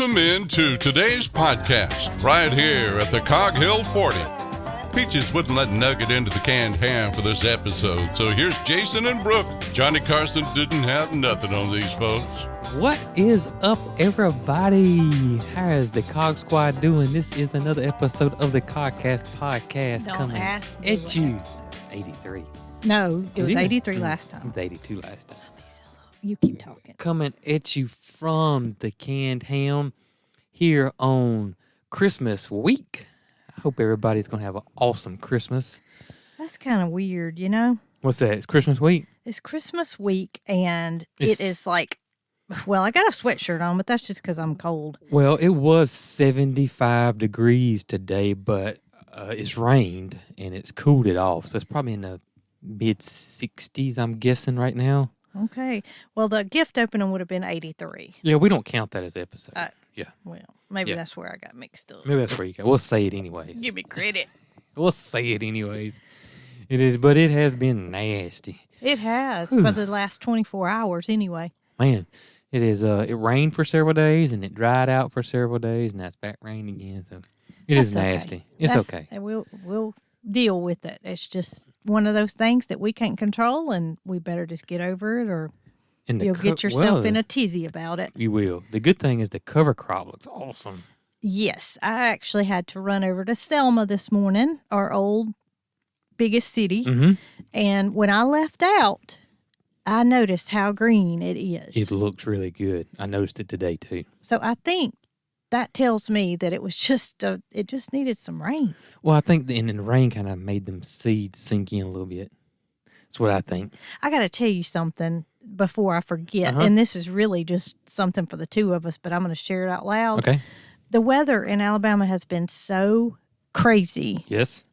Welcome into today's podcast, right here at the Cog Hill 40. Peaches wouldn't let Nugget into the canned ham for this episode, so here's Jason and Brooke. Johnny Carson didn't have nothing on these folks. What is up, everybody? How is the Cog Squad doing? This is another episode of the Cogcast podcast coming at you. It's 83. No, it was 83 last time. It was 82 last time. You keep talking. Coming at you from the canned ham here on Christmas week. I hope everybody's going to have an awesome Christmas. That's kind of weird, you know? What's that? It's Christmas week? It's Christmas week, and it is like, well, I got a sweatshirt on, but that's just because I'm cold. Well, it was 75 degrees today, but it's rained, and it's cooled it off. So it's probably in the mid-60s, I'm guessing, right now. Okay. Well, the gift opening would have been 83. Yeah, we don't count that as an episode. Yeah. Well, maybe that's where I got mixed up. Maybe that's where you go. We'll say it anyways. Give me credit. We'll say it anyways. It is, but it has been nasty. It has for the last 24 hours anyway. Man, it is. It rained for several days, and it dried out for several days, and that's back rain again. So that's nasty. Okay. It's okay. We'll deal with it. It's just one of those things that we can't control, and we better just get over it, or you'll get yourself in a tizzy about it. You will. The good thing is the cover crop looks awesome. Yes, I actually had to run over to Selma this morning, our old biggest city, and when I left out, I noticed how green it is. It looks really good. I noticed it today too. So I think that tells me that it was just it just needed some rain. Well, I think the rain kind of made them seeds sink in a little bit. That's what I think. I got to tell you something before I forget, and this is really just something for the two of us, but I'm going to share it out loud. Okay. The weather in Alabama has been so crazy. Yes.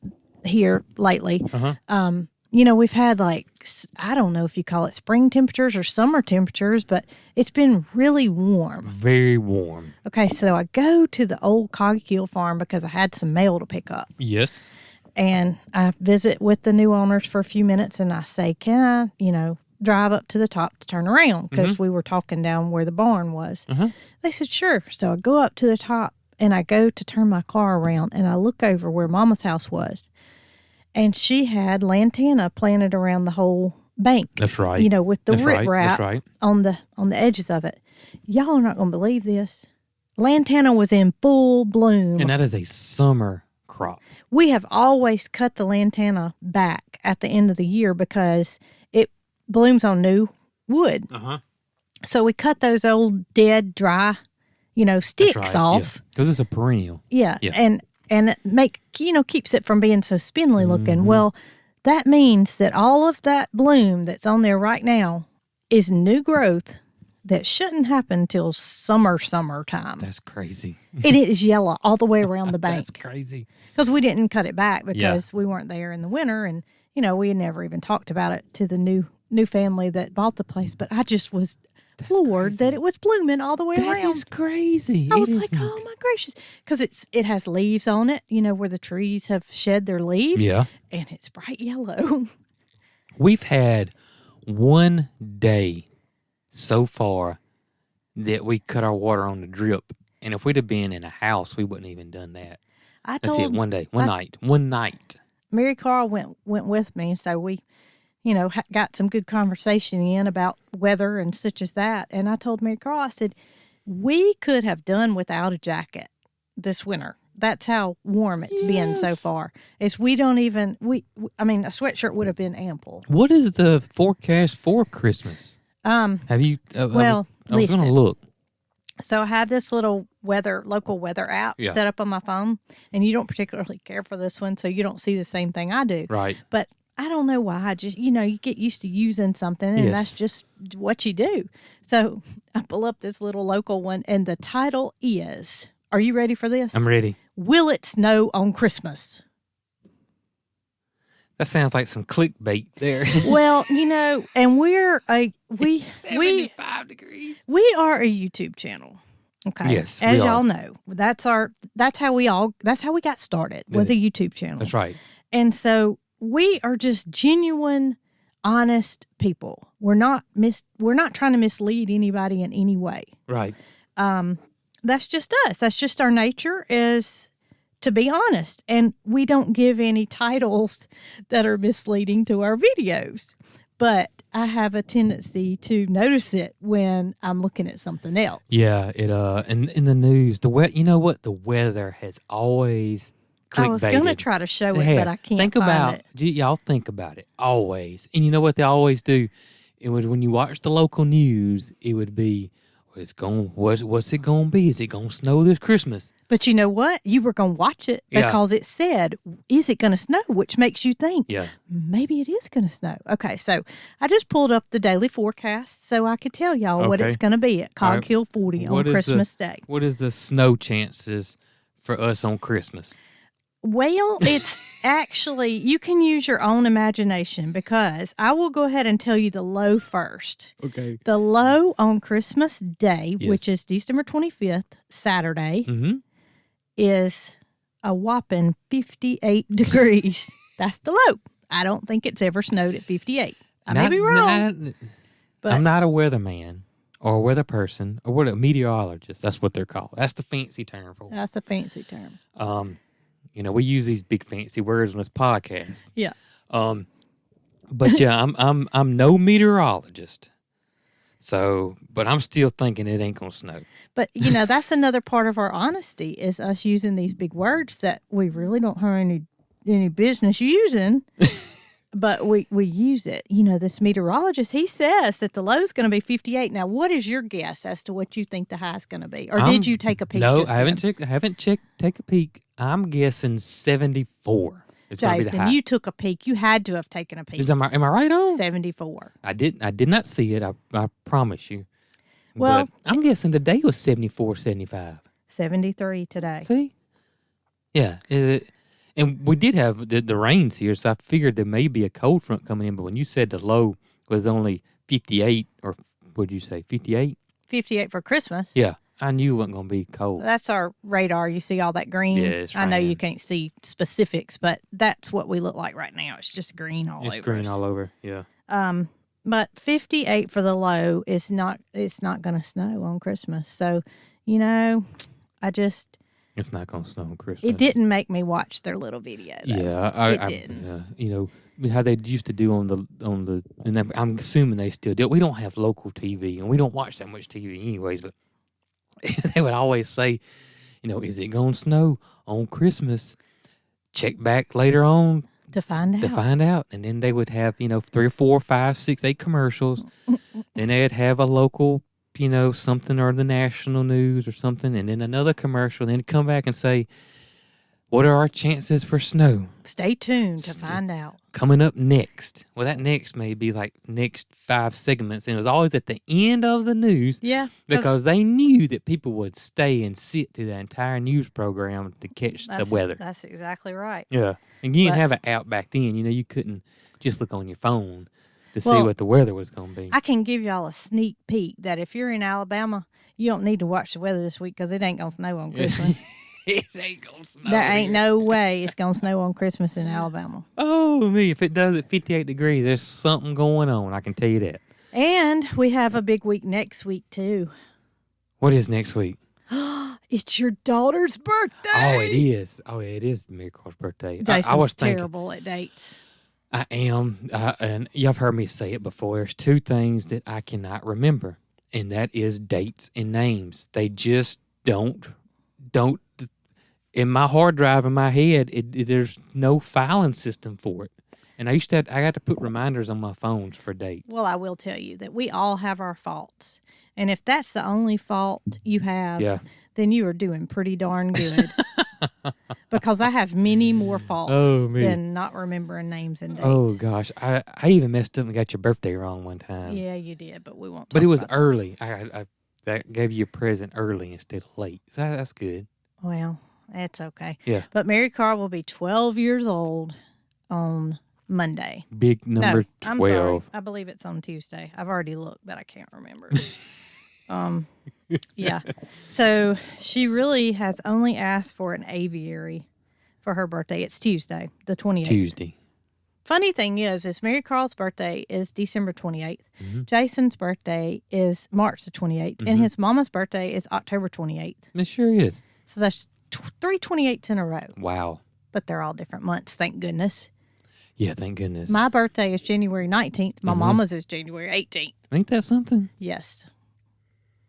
Here lately. You know, we've had like, I don't know if you call it spring temperatures or summer temperatures, but it's been really warm. Very warm. Okay, so I go to the old Cog Hill Farm because I had some mail to pick up. Yes. And I visit with the new owners for a few minutes, and I say, can I, drive up to the top to turn around? Because we were talking down where the barn was. They said, sure. So I go up to the top, and I go to turn my car around, and I look over where Mama's house was. And she had lantana planted around the whole bank. That's right. With the riprap on the edges of it. Y'all are not going to believe this. Lantana was in full bloom. And that is a summer crop. We have always cut the lantana back at the end of the year because it blooms on new wood. So we cut those old dead, dry, sticks off. Because it's a perennial. Yeah. And it keeps it from being so spindly looking. Well, that means that all of that bloom that's on there right now is new growth that shouldn't happen till summertime. That's crazy. It is yellow all the way around the bank. That's crazy. Because we didn't cut it back because we weren't there in the winter, and we had never even talked about it to the new family that bought the place. But I just was floored that it was blooming all the way around. That is crazy. I was like, oh my gracious. Because it has leaves on it, where the trees have shed their leaves. Yeah. And it's bright yellow. We've had one day so far that we cut our water on the drip. And if we'd have been in a house, we wouldn't even done that. That's it, one day, one night. Marycarl went with me, so we got some good conversation in about weather and such as that. And I told Marycarl, I said, we could have done without a jacket this winter. That's how warm it's been so far. We don't even, a sweatshirt would have been ample. What is the forecast for Christmas? Have you, I was going to look. So I have this little local weather app set up on my phone, and you don't particularly care for this one, so you don't see the same thing I do. Right. But I don't know why. I just, you get used to using something, and that's just what you do. So I pull up this little local one, and the title is, are you ready for this? I'm ready. Will it snow on Christmas? That sounds like some clickbait there. Well, and we're 75 degrees. We are a YouTube channel. Okay. Yes. As y'all know, that's how we got started, was a YouTube channel. That's right. And so we are just genuine, honest people. We're not trying to mislead anybody in any way. Right. that's just us. That's just our nature, is to be honest. And we don't give any titles that are misleading to our videos. But I have a tendency to notice it when I'm looking at something else. Yeah, it in the news, you know what? The weather has always clickbaited. I was going to try to show it, but I can't find it. Y'all think about it, always. And you know what they always do? It would, when you watch the local news, it would be, what's it going to be? Is it going to snow this Christmas? But you know what? You were going to watch it because it said, is it going to snow? Which makes you think, maybe it is going to snow. Okay, so I just pulled up the daily forecast so I could tell y'all what it's going to be at Cog Hill 40 on Christmas Day. What is the snow chances for us on Christmas? Well, it's actually, you can use your own imagination, because I will go ahead and tell you the low first. Okay. The low on Christmas Day, which is December 25th, Saturday, is a whopping 58 degrees. That's the low. I don't think it's ever snowed at 58. I may be wrong. But I'm not a weatherman or a weather person or a meteorologist. That's what they're called. That's the fancy term for it. That's the fancy term. You know, we use these big fancy words on this podcast. Yeah. But yeah, I'm no meteorologist. So, but I'm still thinking it ain't gonna snow. But you know, that's another part of our honesty, is us using these big words that we really don't have any business using. But we use it. You know, this meteorologist, he says that the low is going to be 58. Now, what is your guess as to what you think the high is going to be? Or did you take a peek? No, I haven't checked. Take a peek. I'm guessing 74. Jason, you took a peek. You had to have taken a peek. Am I right on? 74. I did not see it. I promise you. Well, but I'm guessing today was 74, 75. 73 today. See? Yeah. And we did have the rains here, so I figured there may be a cold front coming in. But when you said the low was only 58, or what did you say, 58? 58 for Christmas. Yeah, I knew it wasn't going to be cold. That's our radar. You see all that green? Yeah, it's I know you can't see specifics, but that's what we look like right now. It's just green all over. It's green all over, yeah. But 58 for the low is not. It's not going to snow on Christmas. So, you know, It's not going to snow on Christmas. It didn't make me watch their little video, though. Yeah, it didn't. You know how they used to do on the, and I'm assuming they still do. We don't have local TV, and we don't watch that much TV anyways. But they would always say, you know, is it going to snow on Christmas? Check back later on to find out. And then they would have 3 or 4, 5, 6, 8 commercials. Then they'd have a local, something, or the national news or something, and then another commercial, and then come back and say, what are our chances for snow? Stay tuned to find out. Coming up next. Well, that next may be like next 5 segments, and it was always at the end of the news. Yeah. Because they knew that people would stay and sit through the entire news program to catch the weather. That's exactly right. Yeah. And you didn't have an app back then. You couldn't just look on your phone to see what the weather was going to be. I can give y'all a sneak peek that if you're in Alabama, you don't need to watch the weather this week, because it ain't going to snow on Christmas. It ain't going to snow. There ain't no way it's going to snow on Christmas in Alabama. Oh, me. If it does at 58 degrees, there's something going on. I can tell you that. And we have a big week next week, too. What is next week? It's your daughter's birthday. Oh, it is. Oh, it is Marycarl's birthday. Jason's I was terrible at dates. I am. And you've heard me say it before. There's 2 things that I cannot remember, and that is dates and names. They just don't. In my hard drive in my head, there's no filing system for it. And I got to put reminders on my phones for dates. Well, I will tell you that we all have our faults. And if that's the only fault you have, then you are doing pretty darn good. Because I have many more faults than not remembering names and dates. Oh, gosh. I even messed up and got your birthday wrong one time. Yeah, you did, but we won't talk But it was about early. I gave you a present early instead of late. So that's good. Well, that's okay. Yeah. But Marycarl will be 12 years old on Monday. Big number 12. I'm sorry. I believe it's on Tuesday. I've already looked, but I can't remember. Yeah. So she really has only asked for an aviary for her birthday. It's Tuesday, the 28th. Tuesday. funny thing is Marycarl's birthday is December 28th. Mm-hmm. Jason's birthday is March the 28th. Mm-hmm. And his mama's birthday is October 28th. It sure is. So that's 3 28s in a row. Wow. But they're all different months, thank goodness. Yeah, thank goodness. My birthday is January 19th. My mama's is January 18th. Ain't that something? Yes.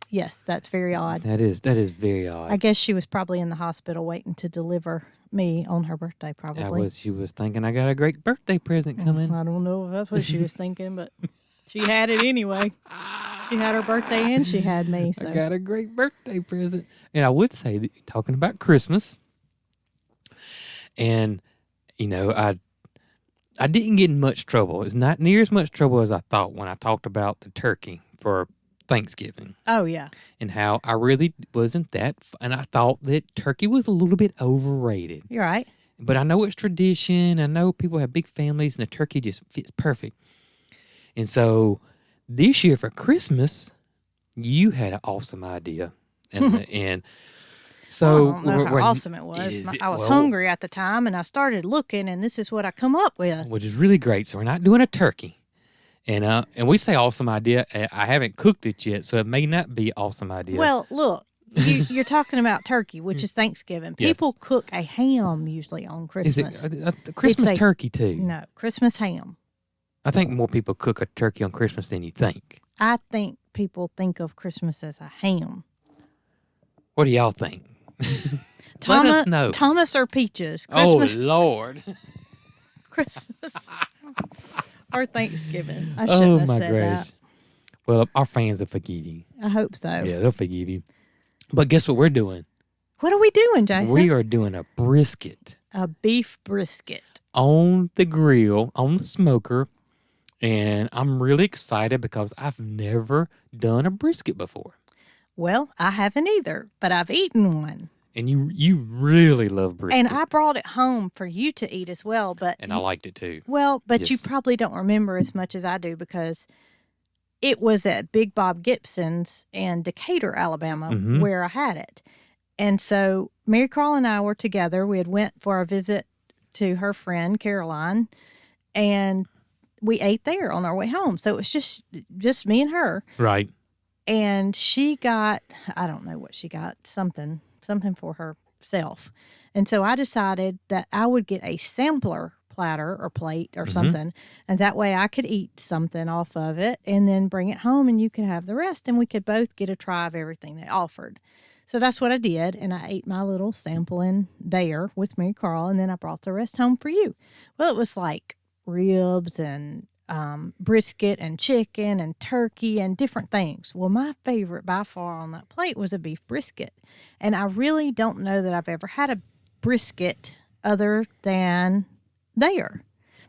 Yes, that's very odd. That is very odd. I guess she was probably in the hospital waiting to deliver me on her birthday, probably. She was thinking I got a great birthday present coming. I don't know if that's what she was thinking, but she had it anyway. She had her birthday and she had me. So. I got a great birthday present. And I would say that talking about Christmas, and I didn't get in much trouble. It's not near as much trouble as I thought when I talked about the turkey for Thanksgiving. Oh, yeah. And how I really wasn't that, and I thought that turkey was a little bit overrated. You're right. But I know it's tradition. I know people have big families, and the turkey just fits perfect. And so this year for Christmas, you had an awesome idea. And so I don't know how awesome it was. I was hungry at the time, and I started looking, and this is what I come up with. Which is really great. So we're not doing a turkey. And we say awesome idea. I haven't cooked it yet, so it may not be awesome idea. Well, look, you're talking about turkey, which is Thanksgiving. Yes. People cook a ham usually on Christmas. Is it Christmas turkey too? No, Christmas ham. I think more people cook a turkey on Christmas than you think. I think people think of Christmas as a ham. What do y'all think? Let us know. Thomas or peaches? Christmas, Oh, Lord. Christmas or Thanksgiving. I shouldn't have said that. Well, our fans will forgive you. I hope so. Yeah, they'll forgive you. But guess what we're doing? What are we doing, Jason? We are doing a brisket. A beef brisket. On the grill, on the smoker. And I'm really excited because I've never done a brisket before. Well, I haven't either, but I've eaten one. And you really love brisket. And I brought it home for you to eat as well. And I liked it too. Well, but you Yes. probably don't remember as much as I do because it was at Big Bob Gibson's in Decatur, Alabama, Mhm. where I had it. And so Marycarl and I were together. We had went for a visit to her friend, Caroline, and we ate there on our way home. So it was just me and her. Right. And she got, I don't know what she got, something for herself. And so I decided that I would get a sampler platter or plate or something. And that way I could eat something off of it and then bring it home and you could have the rest. And we could both get a try of everything they offered. So that's what I did. And I ate my little sampling there with Marycarl. And then I brought the rest home for you. Well, it was like ribs and brisket and chicken and turkey and different things. Well, my favorite by far on that plate was a beef brisket. And I really don't know that I've ever had a brisket other than there.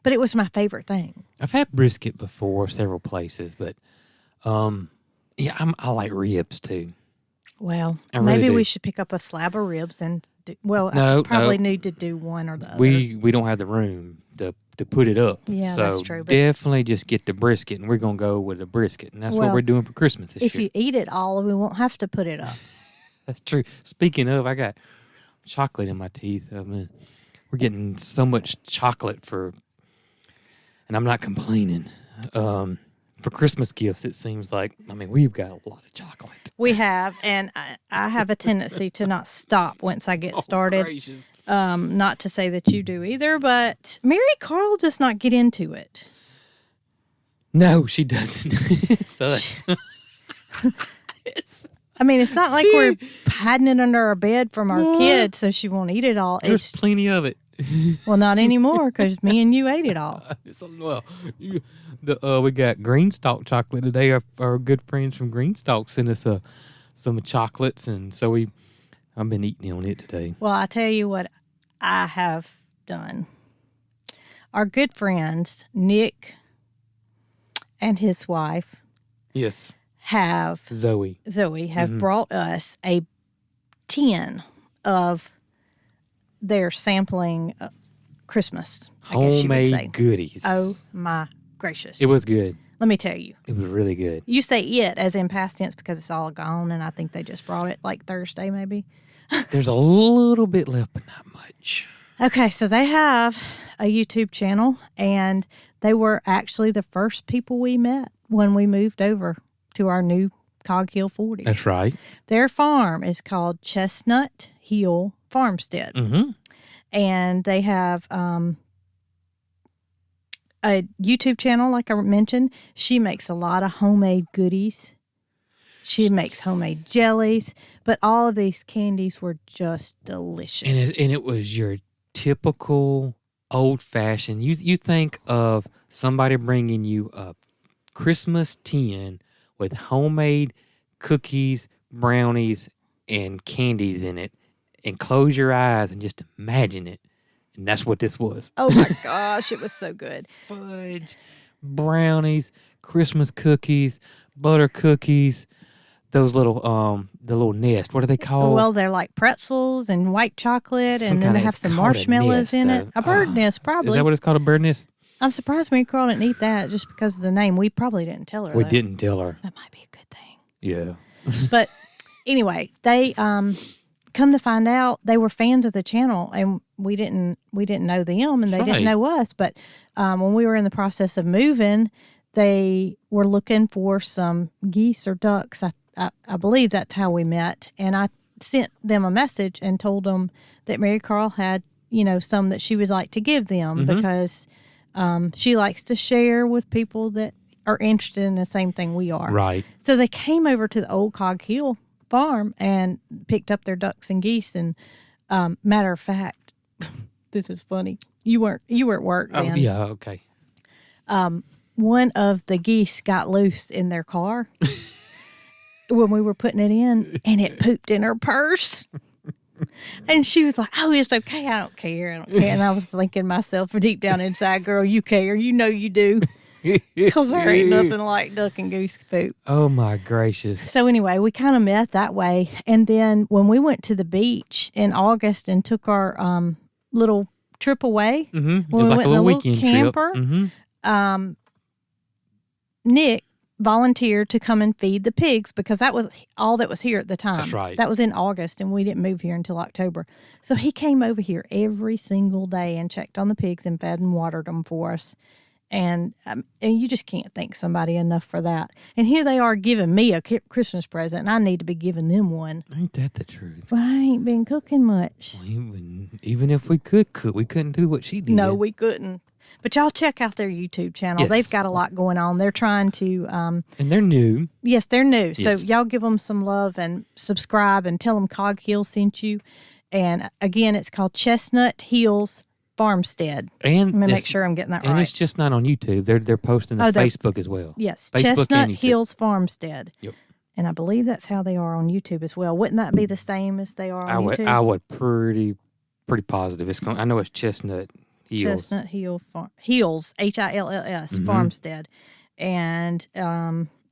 But it was my favorite thing. I've had brisket before several places, but I like ribs too. Well, I really maybe do. we should pick up a slab of ribs and No, I probably need to do one or the other. We don't have the room to put it up. Yeah, so that's true, but- definitely just get the brisket, and we're going to go with the brisket. And that's what Well, we're doing for Christmas this if year. you eat it all, we won't have to put it up. That's true. Speaking of, I got chocolate in my teeth. I mean, we're getting so much chocolate and I'm not complaining. For Christmas gifts, it seems like, we've got a lot of chocolate. We have, and I have a tendency to not stop once I get started. Gracious. Not to say that you do either, but Marycarl does not get into it. No, she doesn't. So it's not like we're hiding it under our bed from our kids so she won't eat it all. there's plenty of it. Well, not anymore because me and you ate it all. We got Greenstalk chocolate today. Our good friends from Greenstalk sent us some chocolates, and so I've been eating on it today. Well, I tell you what I have done. Our good friends, Nick and his wife, Yes, Zoe have Mm-hmm. brought us a tin of their sampling Christmas, I guess you would say. homemade goodies. Oh, my gracious. It was good. Let me tell you. It was really good. You say it as in past tense because it's all gone, and I think they just brought it like Thursday maybe. There's a little bit left, but not much. Okay, so they have a YouTube channel, and they were actually the first people we met when we moved over to our new Cog Hill 40. That's right. Their farm is called Chestnut Hill Farmstead. Mm-hmm. And they have a YouTube channel, like I mentioned. She makes a lot of homemade goodies. She makes homemade jellies, but all of these candies were just delicious. And it was your typical old-fashioned. You think of somebody bringing you a Christmas tin with homemade cookies, brownies, and candies in it, and close your eyes and just imagine it. And that's what this was. Oh, my gosh, it was so good. Fudge, brownies, Christmas cookies, butter cookies, those little, the little nest. What are they called? Well, they're like pretzels and white chocolate, Some and then kinda- they have it's some called a marshmallows nest, in it. though. A bird nest, probably. Is that what it's called, a bird nest? I'm surprised Marycarl didn't eat that just because of the name. We probably didn't tell her. We though. didn't tell her. That might be a good thing. Yeah. But anyway, they come to find out they were fans of the channel, and we didn't know them, and they That's didn't right. know us. But when we were in the process of moving, they were looking for some geese or ducks. I believe that's how we met, and I sent them a message and told them that Marycarl had some that she would like to give them because she likes to share with people that are interested in the same thing we are. Right. So they came over to the old Cog Hill Farm and picked up their ducks and geese. And matter of fact, this is funny. You were at work then. Oh, yeah, okay. One of the geese got loose in their car when we were putting it in, and it pooped in her purse. And she was like, "Oh, it's okay. I don't care. I don't care." And I was thinking to myself, deep down inside, girl, you care. You know you do. Because there ain't nothing like duck and goose poop. Oh, my gracious. So anyway, we kind of met that way. And then when we went to the beach in August and took our little trip away, Mm-hmm. It when was we like went a in little a weekend camper, trip. Mm-hmm. Nick volunteered to come and feed the pigs because that was all that was here at the time. That's right. That was in August, and we didn't move here until October. So he came over here every single day and checked on the pigs and fed and watered them for us. And you just can't thank somebody enough for that. And here they are giving me a Christmas present, and I need to be giving them one. Ain't that the truth? But I ain't been cooking much. Even if we could cook, we couldn't do what she did. No, we couldn't. But y'all check out their YouTube channel. Yes. They've got a lot going on. They're trying to... And they're new. Yes, they're new. Yes. So y'all give them some love and subscribe and tell them Cog Hill sent you. And again, it's called Chestnut Hills Farmstead. And Let me make sure I'm getting that and right. it's just not on YouTube. They're posting on they're- Facebook as well. Yes, Facebook Chestnut and YouTube. Hills Farmstead. Yep. And I believe that's how they are on YouTube as well. Wouldn't that be the same as they are on YouTube? I would pretty positive. I know it's Chestnut Hills. Chestnut Hills, Hills, Hills, Farmstead. And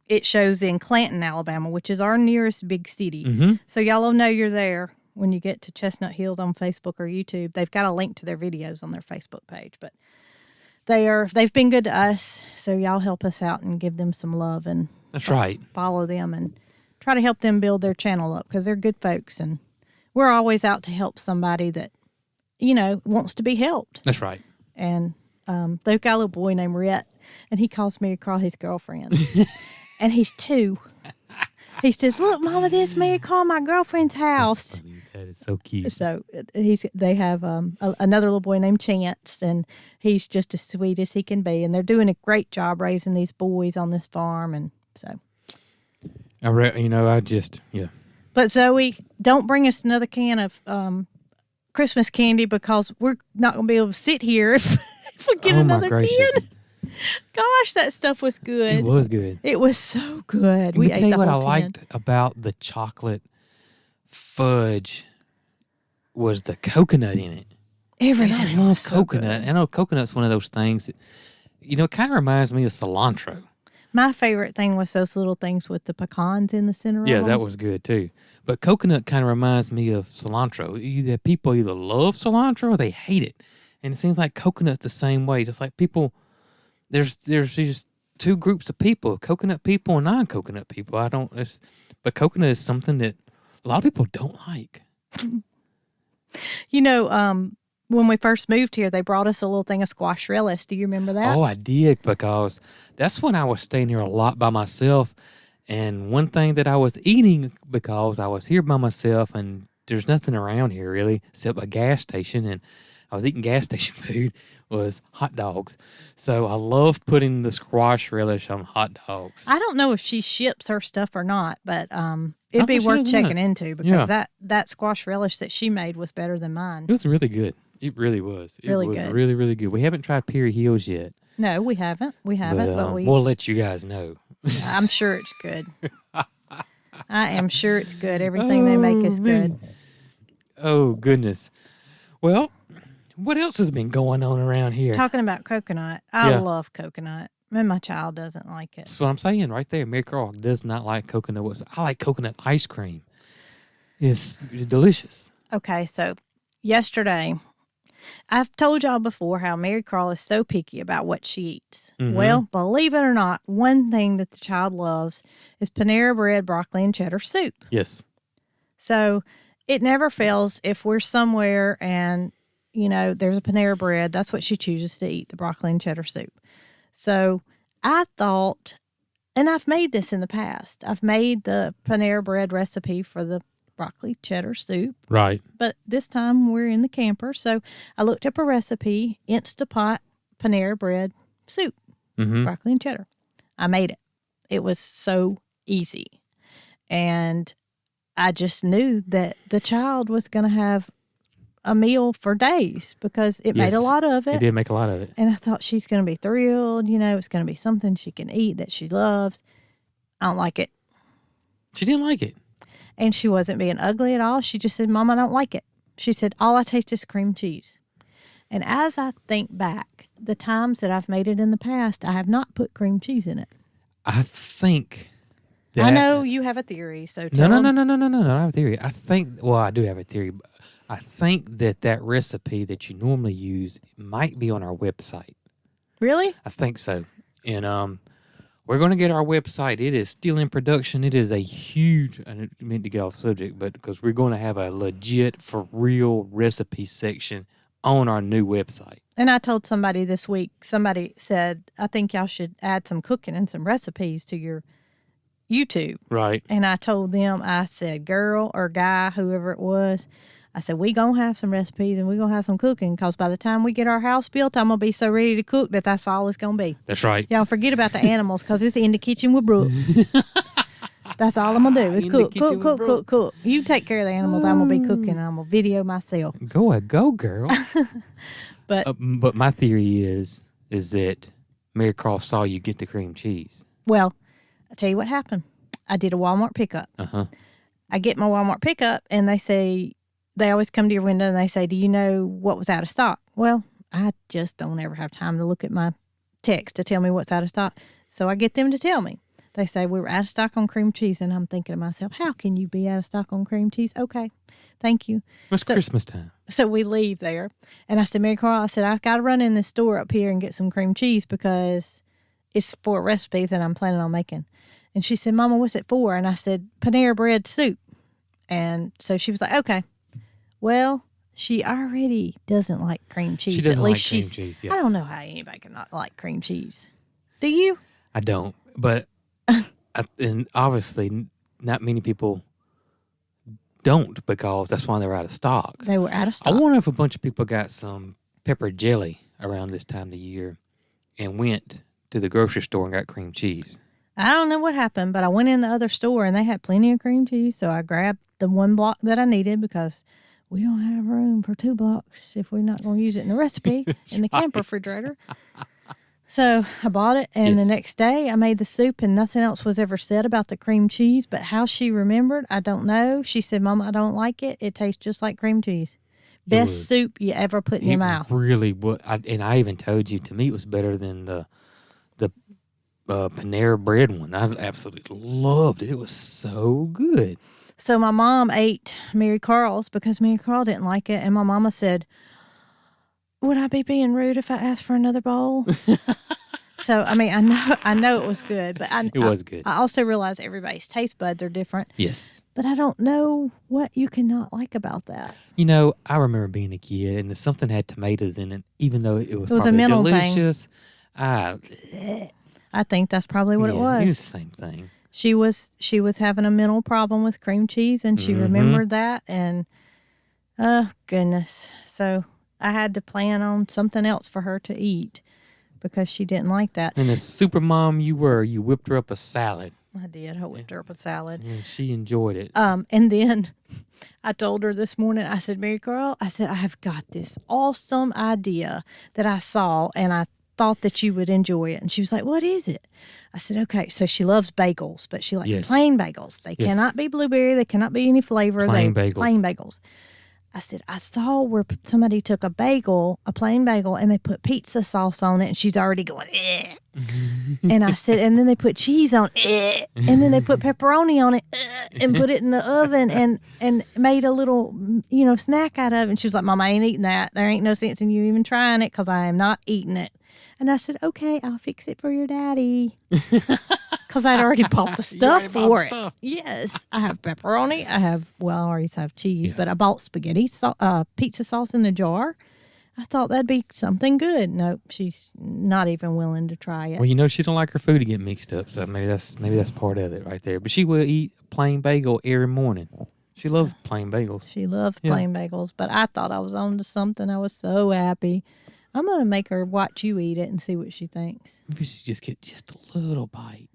it shows in Clanton, Alabama, which is our nearest big city. Mm-hmm. So y'all will know you're there when you get to Chestnut Hills on Facebook or YouTube. They've got a link to their videos on their Facebook page. But they've been good to us, so y'all help us out and give them some love and That's right. follow them and try to help them build their channel up because they're good folks, and we're always out to help somebody that wants to be helped. That's right. And they've got a little boy named Rhett, and he calls Marycarl his girlfriend, and he's 2. He says, "Look, Mama, this Marycarl, my girlfriend's house." That's funny. That is so cute. So they have another little boy named Chance, and he's just as sweet as he can be. And they're doing a great job raising these boys on this farm. And so, yeah. But Zoe, don't bring us another can of Christmas candy because we're not going to be able to sit here if we get another can. Gosh, that stuff was good. It was good. It was so good. Let me ate tell you the what I whole can. liked about the chocolate fudge was the coconut in it. Everything. And I love was so coconut. good. I know coconut's one of those things that, it kind of reminds me of cilantro. My favorite thing was those little things with the pecans in the center Yeah, of them. that was good too. But coconut kind of reminds me of cilantro. People either love cilantro or they hate it. And it seems like coconut's the same way. Just like people, there's just 2 groups of people, coconut people and non-coconut people. But coconut is something that a lot of people don't like. when we first moved here, they brought us a little thing of squash relish. Do you remember that? Oh, I did, because that's when I was staying here a lot by myself. And one thing that I was eating, because I was here by myself and there's nothing around here really except a gas station, and I was eating gas station food, was hot dogs. So I love putting the squash relish on hot dogs. I don't know if she ships her stuff or not, but it'd be worth checking into, because that squash relish that she made was better than mine. It was really good. It really was. It was good. Really, really good. We haven't tried Perry Hills yet. No, we haven't. But we'll let you guys know. I'm sure it's good. I am sure it's good. Everything they make is good. Oh, goodness. Well, what else has been going on around here? Talking about coconut. I love coconut. And my child doesn't like it. That's what I'm saying right there. Marycarl does not like coconut. I like coconut ice cream. It's delicious. Okay, so yesterday, I've told y'all before how Marycarl is so picky about what she eats. Mm-hmm. Well, believe it or not, one thing that the child loves is Panera Bread, broccoli, and cheddar soup. Yes. So it never fails if we're somewhere and, there's a Panera Bread. That's what she chooses to eat, the broccoli and cheddar soup. So I thought, and I've made this in the past, I've made the Panera Bread recipe for the broccoli cheddar soup. Right. But this time we're in the camper. So I looked up a recipe, Instapot Panera Bread soup, broccoli and cheddar. I made it. It was so easy. And I just knew that the child was going to have a meal for days, because it made a lot of it. It did make a lot of it. And I thought she's going to be thrilled. It's going to be something she can eat that she loves. I don't like it. She didn't like it. And she wasn't being ugly at all. She just said, Mom, I don't like it. She said, all I taste is cream cheese. And as I think back, the times that I've made it in the past, I have not put cream cheese in it. I think that... I know you have a theory, so No, tell I don't have a theory. I do have a theory. But I think that recipe that you normally use might be on our website. Really? I think so. And we're going to get our website. It is still in production. It is a huge, I didn't mean to get off subject, but because we're going to have a legit, for real recipe section on our new website. And I told somebody this week, somebody said, I think y'all should add some cooking and some recipes to your YouTube. Right. And I told them, I said, girl or guy, whoever it was, I said, we going to have some recipes and we going to have some cooking, because by the time we get our house built, I'm going to be so ready to cook that's all it's going to be. That's right. Y'all forget about the animals, because it's in the kitchen with Brooke. That's all I'm going to do is cook. You take care of the animals. I'm going to be cooking and I'm going to video myself. Go girl. But my theory is that Marycarl saw you get the cream cheese. Well, I'll tell you what happened. I did a Walmart pickup. Uh-huh. I get my Walmart pickup and they always come to your window and they say, do you know what was out of stock? Well, I just don't ever have time to look at my text to tell me what's out of stock. So I get them to tell me. They say, we were out of stock on cream cheese. And I'm thinking to myself, how can you be out of stock on cream cheese? Okay, thank you. It's Christmas time. So we leave there. And I said, Marycarl, I said, I've got to run in this store up here and get some cream cheese, because it's for a recipe that I'm planning on making. And she said, Mama, what's it for? And I said, Panera Bread soup. And so she was like, okay. Well, she already doesn't like cream cheese. She doesn't like cream cheese, yeah. I don't know how anybody can not like cream cheese. Do you? I don't. But, and obviously, not many people don't, because that's why they're out of stock. They were out of stock. I wonder if a bunch of people got some pepper jelly around this time of the year and went to the grocery store and got cream cheese. I don't know what happened, but I went in the other store and they had plenty of cream cheese. So I grabbed the one block that I needed, because we don't have room for 2 blocks if we're not going to use it in the recipe in the camper refrigerator. So I bought it, and the next day I made the soup, and nothing else was ever said about the cream cheese. But how she remembered, I don't know. She said, Mama, I don't like it. It tastes just like cream cheese. Best soup you ever put in your mouth. Really would. And I even told you, to me, it was better than the Panera Bread one. I absolutely loved it. It was so good. So my mom ate Marycarl's because Marycarl didn't like it. And my mama said, would I be being rude if I asked for another bowl? So, I mean, I know it was good, but It was good. I also realize everybody's taste buds are different. Yes. But I don't know what you cannot like about that. You know, I remember being a kid and something had tomatoes in it, even though it was a probably mental delicious. I think that's probably what it was. It was the same thing. She was having a mental problem with cream cheese, and she remembered that, and oh goodness. So I had to plan on something else for her to eat because she didn't like that. And the super mom you were, you whipped her up a salad. I did. I whipped her up a salad. And she enjoyed it. And then I told her this morning, I said, Marycarl, I said, I have got this awesome idea that I saw, and I thought that you would enjoy it. And she was like, what is it? I said, okay. So she loves bagels, but she likes plain bagels. They cannot be blueberry. They cannot be any flavor. Plain bagels. I said, I saw where somebody took a plain bagel, and they put pizza sauce on it, and she's already going, eh. And I said, and then they put cheese on it, and then they put pepperoni on it, and put it in the oven, and made a little, snack out of it. And she was like, Mom, I ain't eating that. There ain't no sense in you even trying it because I am not eating it. And I said, okay, I'll fix it for your daddy. Because I'd already bought the stuff for it. Yes. I have pepperoni. I already have cheese, but I bought pizza sauce in a jar. I thought that'd be something good. Nope, she's not even willing to try it. Well, she don't like her food to get mixed up, so maybe that's part of it right there. But she will eat a plain bagel every morning. She loves plain bagels. She loves plain bagels, but I thought I was on to something. I was so happy. I'm going to make her watch you eat it and see what she thinks. Maybe she just get just a little bite.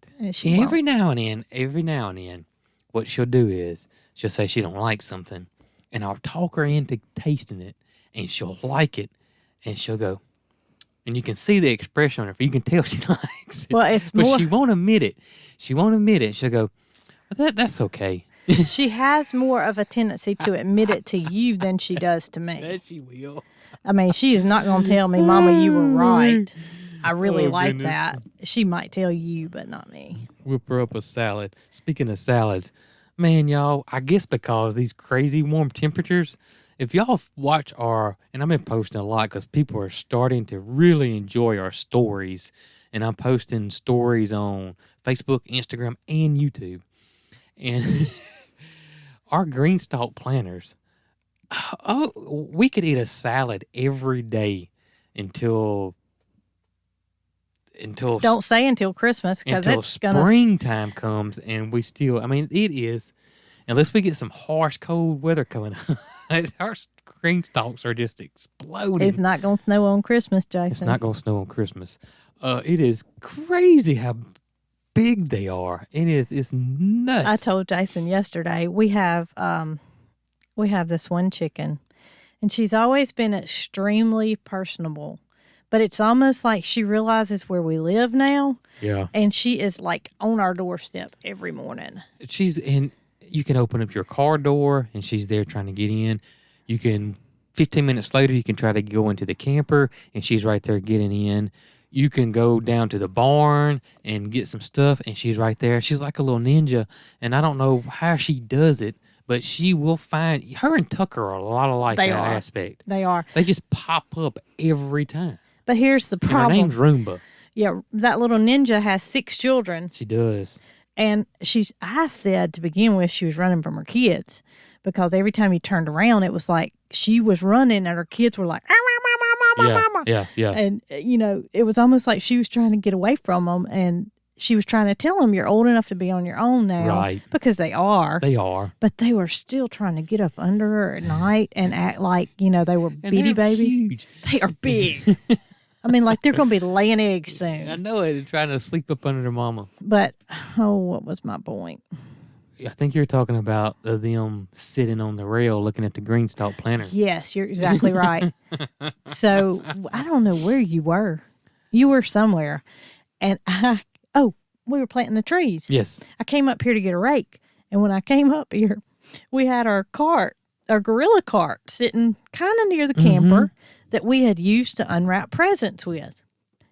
Every now and then, what she'll do is she'll say she don't like something, and I'll talk her into tasting it, and she'll like it, and she'll go, and you can see the expression on her. You can tell she likes it. Well, but she won't admit it. She'll go, that's okay. She has more of a tendency to admit it to you than she does to me. That she will. I mean, she is not going to tell me, Mama, you were right. I really like goodness. that. She might tell you, but not me. Whip her up a salad. Speaking of salads, man, y'all, I guess because of these crazy warm temperatures, if y'all watch and I've been posting a lot because people are starting to really enjoy our stories, and I'm posting stories on Facebook, Instagram, and YouTube. And our green stalk planters, we could eat a salad every day until don't say until Christmas because it's springtime comes, and we still. I mean, it is unless we get some harsh cold weather coming up. Our green stalks are just exploding. It's not going to snow on Christmas, Jason. It's not going to snow on Christmas. It is crazy how big they are. It's nuts. I told Jason yesterday we have this one chicken, and she's always been extremely personable, but it's almost like she realizes where we live now. Yeah, and she is like on our doorstep every morning. You can open up your car door, and she's there trying to get in. You can 15 minutes later, you can try to go into the camper, and she's right there getting in. You can go down to the barn and get some stuff, and she's right there. She's like a little ninja, and I don't know how she does it, but she will find her and Tucker are a lot alike in that aspect. They are. They just pop up every time. But here's the problem. And her name's Roomba. Yeah, that little ninja has 6 children. She does. And I said to begin with, she was running from her kids because every time you turned around, it was like she was running and her kids were like, yeah. And, it was almost like she was trying to get away from them. And she was trying to tell them, you're old enough to be on your own now. Right. Because they are. They are. But they were still trying to get up under her at night and act like, they were bitty babies. Huge. They are big. I mean, like they're going to be laying eggs soon. I know it. Trying to sleep up under their mama. But, what was my point? I think you're talking about them sitting on the rail looking at the green stalk planter. Yes, you're exactly right. So, I don't know where you were. You were somewhere. And we were planting the trees. Yes. I came up here to get a rake. And when I came up here, we had our gorilla cart sitting kind of near the camper that we had used to unwrap presents with.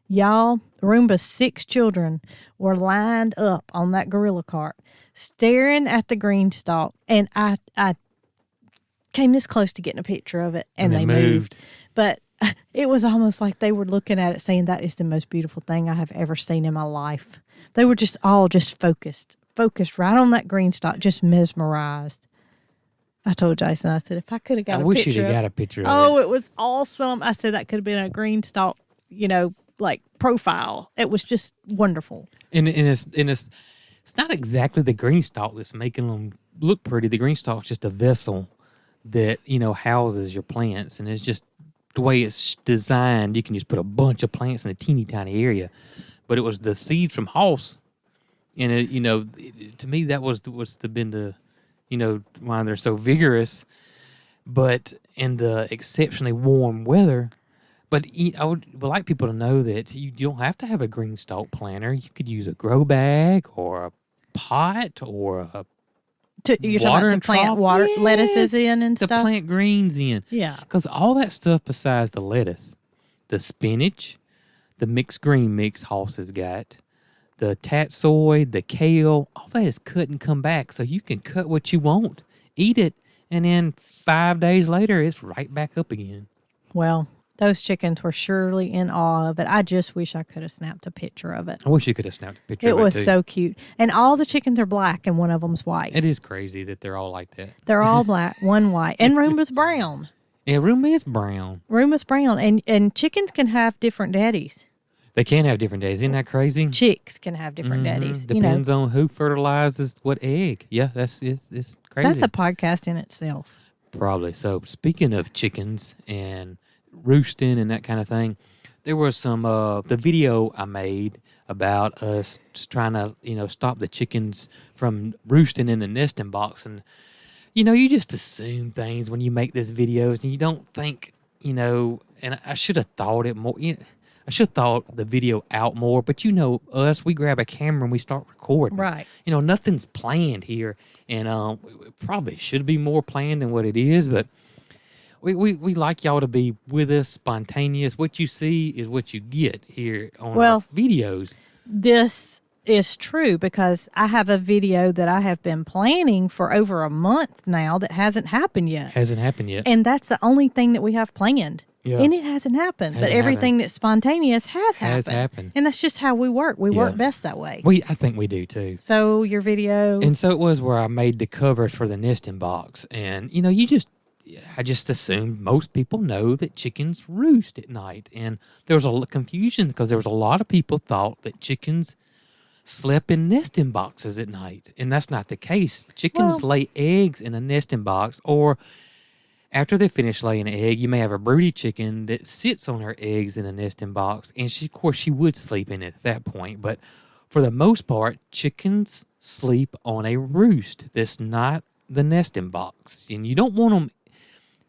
Y'all, Roomba's 6 children were lined up on that gorilla cart, staring at the green stalk. And I came this close to getting a picture of it, and they moved. But it was almost like they were looking at it saying, that is the most beautiful thing I have ever seen in my life. They were just all focused right on that green stalk, just mesmerized. I told Jason, I said, if I could have got a picture. I wish you'd have got a picture of it. Oh, it was awesome. I said that could have been a green stalk, like profile. It was just wonderful. And it's not exactly the green stalk that's making them look pretty. The green stalk is just a vessel that, houses your plants. And it's just the way it's designed. You can just put a bunch of plants in a teeny tiny area. But it was the seed from house. And, to me, that was been the, why they're so vigorous. But in the exceptionally warm weather, but I would like people to know that you don't have to have a green stalk planter. You could use a grow bag or a pot or a you're talking about to plant water, lettuces in and stuff? To plant greens in. Yeah. Because all that stuff besides the lettuce, the spinach, the mixed green mix Hoss has got, the tatsoi, the kale, all that is cut and come back. So you can cut what you want, eat it, and then 5 days later, it's right back up again. Well, those chickens were surely in awe of it. I just wish I could have snapped a picture of it. I wish you could have snapped a picture of it, It was too. so cute. And all the chickens are black and one of them's white. It is crazy that they're all like that. They're all black, one white. And Roomba's brown. Yeah, Roomba is brown. Roomba's brown. And chickens can have different daddies. They can have different days. Isn't that crazy? Chicks can have different daddies. Depends on who fertilizes what egg. Yeah, it's crazy. That's a podcast in itself. Probably. So speaking of chickens and roosting and that kind of thing, there was some the video I made about us just trying to stop the chickens from roosting in the nesting box. And you just assume things when you make these videos and you don't think, and I should have thought it more. I should have thought the video out more, but us, we grab a camera and we start recording. Right. Nothing's planned here, and it probably should be more planned than what it is, but we like y'all to be with us, spontaneous. What you see is what you get here on our videos. This is true because I have a video that I have been planning for over a month now that hasn't happened yet. And that's the only thing that we have planned. Yeah. And it hasn't happened. But everything that's spontaneous has happened. And that's just how we work. We work best that way. I think we do too. So your video. And so it was where I made the covers for the nesting box. And, I just assumed most people know that chickens roost at night. And there was a lot of confusion because there was a lot of people thought that chickens slept in nesting boxes at night. And that's not the case. Chickens lay eggs in a nesting box, or after they finish laying an egg, you may have a broody chicken that sits on her eggs in a nesting box. And of course, she would sleep in it at that point. But for the most part, chickens sleep on a roost that's not the nesting box. And you don't want them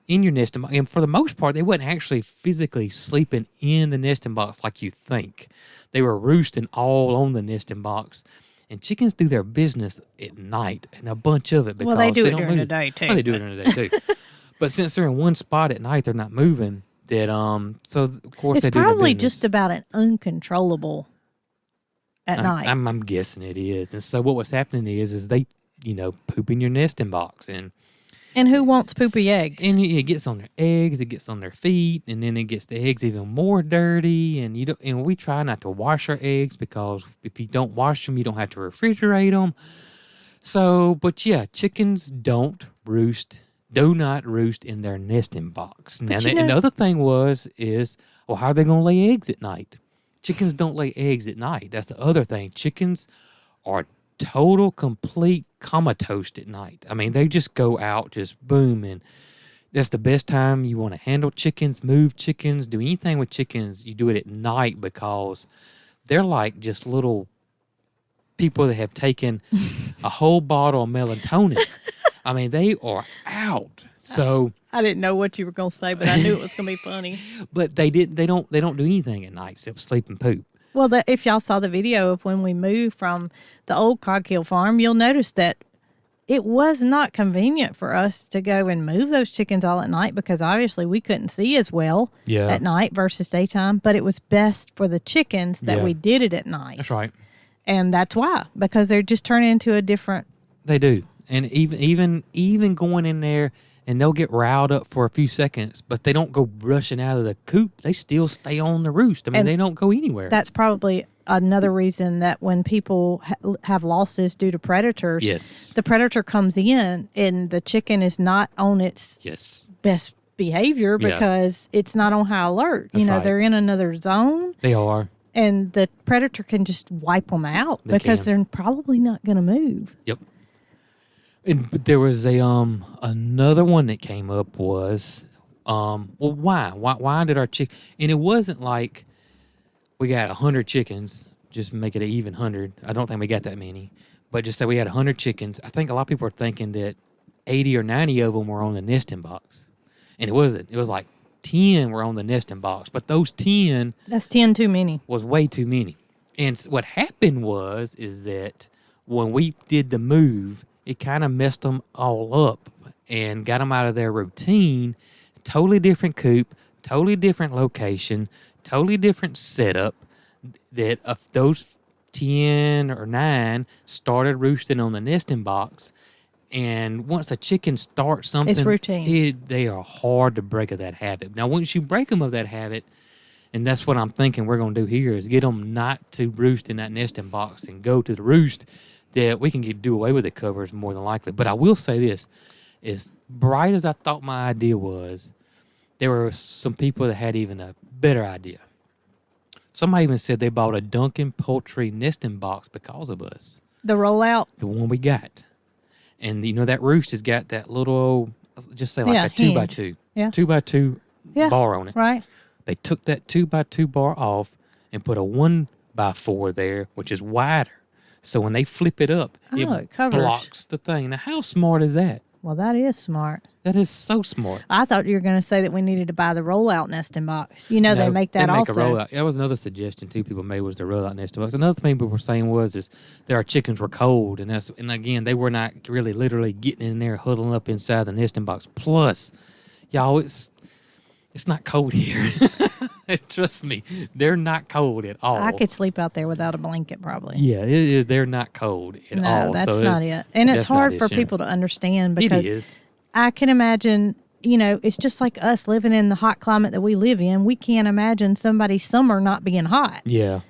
in your nesting box. And for the most part, they wasn't actually physically sleeping in the nesting box like you think. They were roosting all on the nesting box. And chickens do their business at night, and a bunch of it because they do they it don't during move. the day too. Well, they do it during the day too. But since they're in one spot at night, they're not moving. So of course they do their business. It's probably just about an uncontrollable at night. I'm guessing it is. And so what was happening is they poop in your nesting box, and who wants poopy eggs? And it gets on their eggs, it gets on their feet, and then it gets the eggs even more dirty. And and we try not to wash our eggs because if you don't wash them, you don't have to refrigerate them. So, but yeah, chickens do not roost in their nesting box. Now, another thing is, how are they going to lay eggs at night? Chickens don't lay eggs at night. That's the other thing. Chickens are total, complete comatose at night. I mean, they just go out, just boom, and that's the best time you want to handle chickens, move chickens, do anything with chickens. You do it at night because they're like just little people that have taken a whole bottle of melatonin. I mean, they are out. So I didn't know what you were going to say, but I knew it was going to be funny. But they don't do anything at night except sleep and poop. Well, if y'all saw the video of when we moved from the old Cog Hill Farm, you'll notice that it was not convenient for us to go and move those chickens all at night because obviously we couldn't see as well at night versus daytime. But it was best for the chickens that we did it at night. That's right. And that's why, because they're just turning into a different. They do. And even going in there and they'll get riled up for a few seconds, but they don't go rushing out of the coop. They still stay on the roost. I mean, they don't go anywhere. That's probably another reason that when people have losses due to predators, yes, the predator comes in and the chicken is not on its best behavior because it's not on high alert. That's right. They're in another zone. They are. And the predator can just wipe them out because they're probably not going to move. Yep. But there was another one that came up was, why did our chicken? And it wasn't like we got 100 chickens, just make it an even 100. I don't think we got that many, but just say we had 100 chickens. I think a lot of people are thinking that 80 or 90 of them were on the nesting box, and it wasn't. It was like 10 were on the nesting box, but those 10, that's 10 too many. Was way too many. And what happened is that when we did the move, it kind of messed them all up and got them out of their routine. Totally different coop, totally different location, totally different setup. That those 10 or 9 started roosting on the nesting box. And once a chicken starts something, it's routine. They are hard to break of that habit. Now, once you break them of that habit, and that's what I'm thinking we're going to do here, is get them not to roost in that nesting box and go to the roost, that we can do away with the covers more than likely. But I will say this, as bright as I thought my idea was, there were some people that had even a better idea. Somebody even said they bought a Duncan Poultry nesting box because of us. The rollout? The one we got. And, that roost has got that little, just say like a 2x2. Yeah. 2x2 bar on it. Right. They took that 2x2 bar off and put a 1x4 there, which is wider. So when they flip it up, it covers. Blocks the thing. Now, how smart is that? Well, that is smart. That is so smart. I thought you were going to say that we needed to buy the rollout nesting box. They make that also. A rollout. That was another suggestion too people made, was the rollout nesting box. Another thing people were saying is that our chickens were cold, and again, they were not really literally getting in there, huddling up inside the nesting box. Plus, y'all, it's not cold here. Trust me, they're not cold at all. I could sleep out there without a blanket probably. Yeah, they're not cold at all. No, that's not it. And it's hard for people to understand because it is. I can imagine, it's just like us living in the hot climate that we live in. We can't imagine somebody's summer not being hot. Yeah.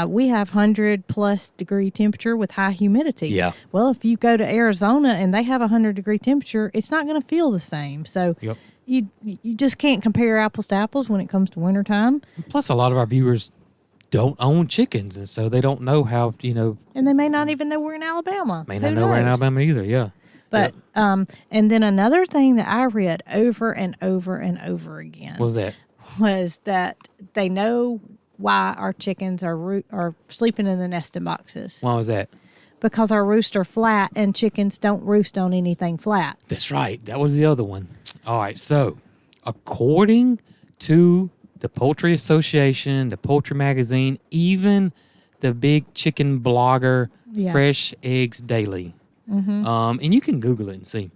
We have 100+ degree temperature with high humidity. Yeah. Well, if you go to Arizona and they have 100-degree temperature, it's not going to feel the same. So yep. You just can't compare apples to apples when it comes to wintertime. Plus, a lot of our viewers don't own chickens, and so they don't know how, And they may not even know we're in Alabama. May not know we're in Alabama either, yeah. But, yep. And then another thing that I read over and over and over again. What was that? Was that they know why our chickens are sleeping in the nesting boxes. Why was that? Because our roosts are flat and chickens don't roost on anything flat. That's right. That was the other one. All right. So, according to the Poultry Association, the Poultry Magazine, even the big chicken blogger, Fresh Eggs Daily, and you can Google it and see.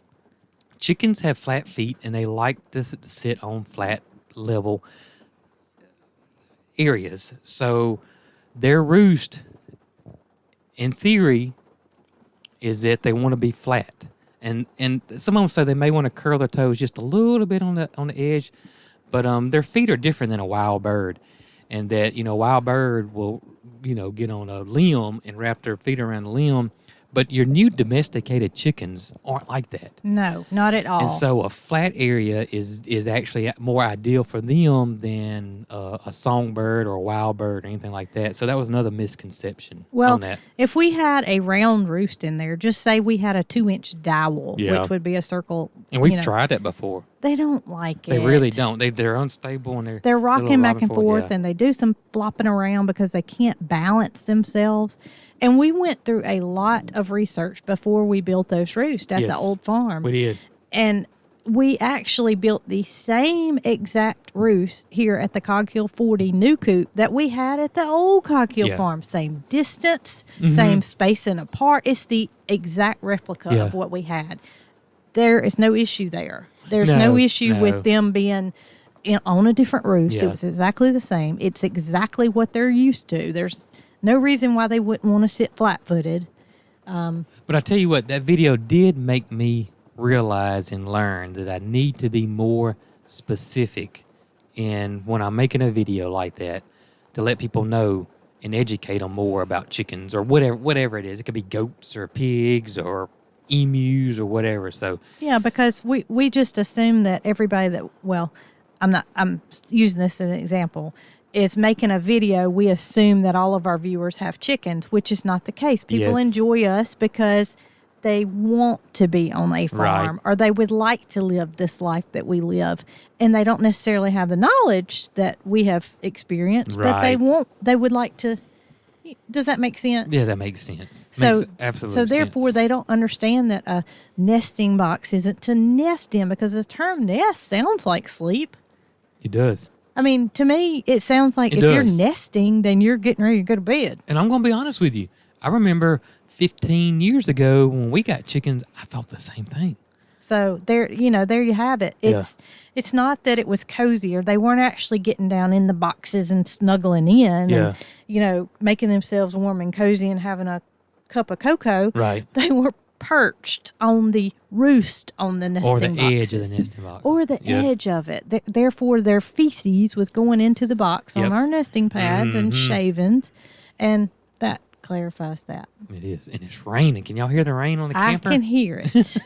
Chickens have flat feet and they like to sit on flat level areas. So, their roost, in theory, is that they want to be flat. And some of them say they may want to curl their toes just a little bit on the edge, but their feet are different than a wild bird. And that, a wild bird will, get on a limb and wrap their feet around the limb. But your new domesticated chickens aren't like that. No, not at all. And so a flat area is actually more ideal for them than a songbird or a wild bird or anything like that. So that was another misconception on that. If we had a round roost in there, just say we had a 2-inch dowel, which would be a circle. And we've tried that before. They don't like it. They really don't. They're unstable and they're rocking back and forth, and they do some flopping around because they can't balance themselves. And we went through a lot of research before we built those roosts at the old farm. We did. And we actually built the same exact roost here at the Cog Hill 40 new coop that we had at the old Cog Hill Farm. Same distance, same spacing apart. It's the exact replica of what we had. There is no issue there. There's no issue with them being on a different roost. It was exactly the same. It's exactly what they're used to. There's no reason why they wouldn't want to sit flat-footed. But I tell you what, that video did make me realize and learn that I need to be more specific in when I'm making a video like that to let people know and educate them more about chickens or whatever it is. It could be goats or pigs or emus or whatever. So yeah, because we just assume that everybody that, well, I'm using this as an example, is making a video. We assume that all of our viewers have chickens, which is not the case. People enjoy us because they want to be on a farm, or they would like to live this life that we live, and they don't necessarily have the knowledge that we have experienced, but they would like to. Does that make sense? Yeah, that makes sense. So, makes absolute so therefore, sense. they don't understand that a nesting box isn't to nest in, because the term nest sounds like sleep. It does. I mean, to me, it sounds like if you're nesting, then you're getting ready to go to bed. And I'm going to be honest with you. I remember 15 years ago when we got chickens, I thought the same thing. So there you have it. It's not that it was cozy, or they weren't actually getting down in the boxes and snuggling in and, making themselves warm and cozy and having a cup of cocoa. Right. They were perched on the roost on the nesting boxes. Or the edge of the nesting box. Or the edge of it. Therefore, their feces was going into the box on our nesting pads and shavings, and that clarifies that. It is. And it's raining. Can y'all hear the rain on the camper? I can hear it.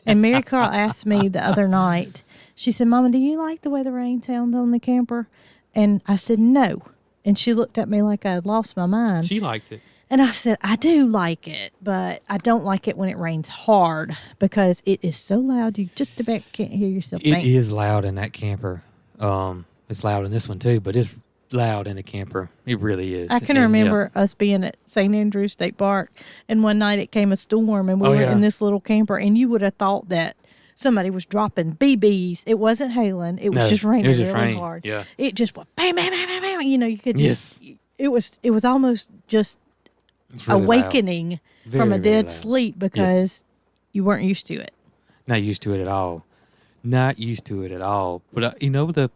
And Marycarl asked me the other night, she said, Mama, do you like the way the rain sounds on the camper? And I said, no. And she looked at me like I had lost my mind. She likes it. And I said, I do like it, but I don't like it when it rains hard, because it is so loud you just about can't hear yourself think. It is loud in that camper. It's loud in this one too, but it's loud in the camper. It really is. I can remember us being at St. Andrews State Park, and one night it came a storm, and we were in this little camper, and you would have thought that somebody was dropping BBs. It wasn't hailing. It was just raining really hard. Yeah. It just went bam, bam, bam, bam, bam. You could just, it was almost just really awakening from a dead sleep, because you weren't used to it. Not used to it at all. Not used to it at all. But, the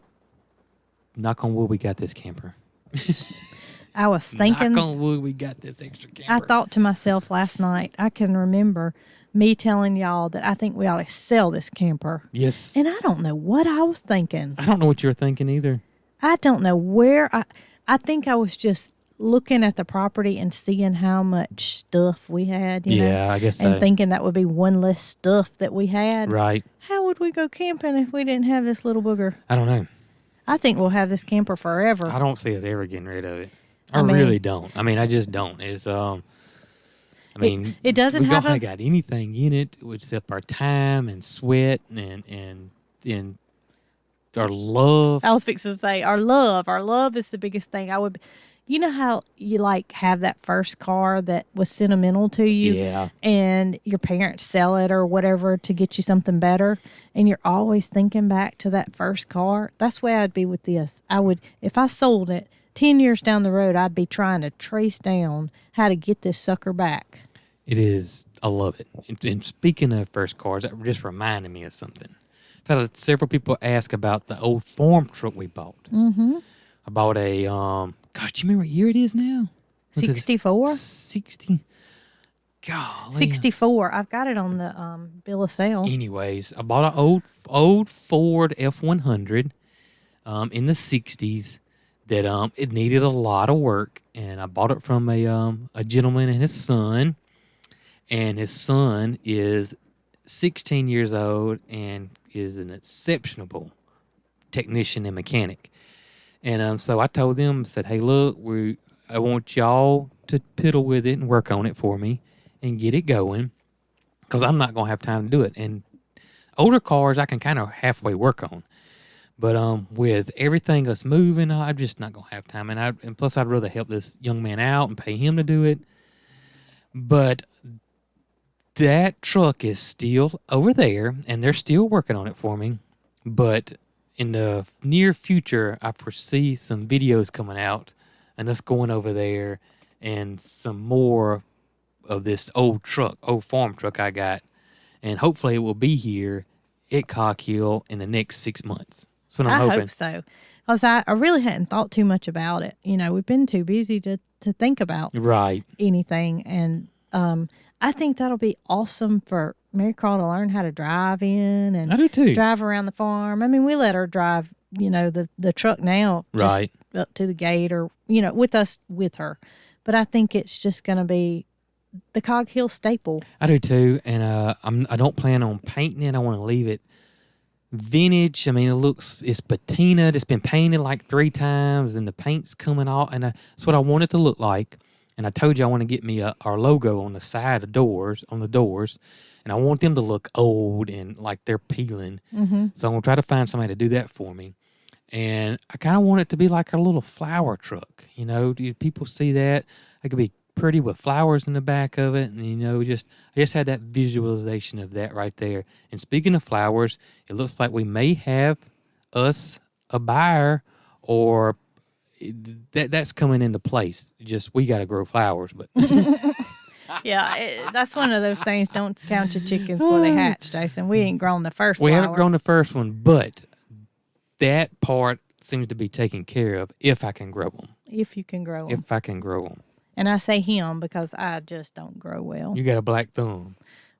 knock on wood, we got this camper. I was thinking. Knock on wood, we got this extra camper. I thought to myself last night, I can remember me telling y'all that I think we ought to sell this camper. Yes. And I don't know what I was thinking. I don't know what you were thinking either. I don't know where. I think I was just looking at the property and seeing how much stuff we had, I guess so. And thinking that would be one less stuff that we had. Right. How would we go camping if we didn't have this little booger? I don't know. I think we'll have this camper forever. I don't see us ever getting rid of it. I really don't. I just don't. It's it doesn't have we haven't got anything in it except our time and sweat and our love. I was fixing to say our love. Our love is the biggest thing. You know how you have that first car that was sentimental to you? Yeah. And your parents sell it or whatever to get you something better, and you're always thinking back to that first car? That's the way I'd be with this. If I sold it 10 years down the road, I'd be trying to trace down how to get this sucker back. It is. I love it. And speaking of first cars, that just reminded me of something. I've had several people ask about the old farm truck we bought. Mm-hmm. I bought a, gosh, do you remember what year it is now? 64? 60. Golly. 64. I've got it on the bill of sale. Anyways, I bought an old Ford F-100 in the 60s that it needed a lot of work, and I bought it from a gentleman and his son. And his son is 16 years old and is an exceptional technician and mechanic. And so I told them, I said, hey, look, I want y'all to piddle with it and work on it for me and get it going, because I'm not going to have time to do it. And older cars I can kind of halfway work on. But with everything us moving, I'm just not going to have time. And plus, I'd rather help this young man out and pay him to do it. But that truck is still over there, and they're still working on it for me. But in the near future, I foresee some videos coming out and us going over there and some more of this old farm truck I got. And hopefully it will be here at Cog Hill in the next 6 months. That's what I'm hoping. I hope so. Because I really hadn't thought too much about it. We've been too busy to think about anything. And I think that'll be awesome for Marycarl to learn how to drive in and I do too. drive around the farm. I mean, we let her drive, the truck now just Right. up to the gate or, with her. But I think it's just going to be the Cog Hill staple. I do too, and I don't plan on painting it. I want to leave it vintage. I mean, it's patinaed. It's been painted like 3 times, and the paint's coming off, and that's what I want it to look like. And I told you I want to get me our logo on the side of on the doors, and I want them to look old and like they're peeling. Mm-hmm. So I'm gonna try to find somebody to do that for me. And I kind of want it to be like our little flower truck. Do people see that? It could be pretty with flowers in the back of it, and I just had that visualization of that right there. And speaking of flowers, it looks like we may have us a buyer, or that's coming into place. Just we got to grow flowers, but Yeah, that's one of those things. Don't count your chickens before they hatch, Jason. We ain't grown the first we flower. haven't grown the first one, but that part seems to be taken care of if I can grow them. If you can grow them. If I can grow them. And I say him because I just don't grow well. You got a black thumb.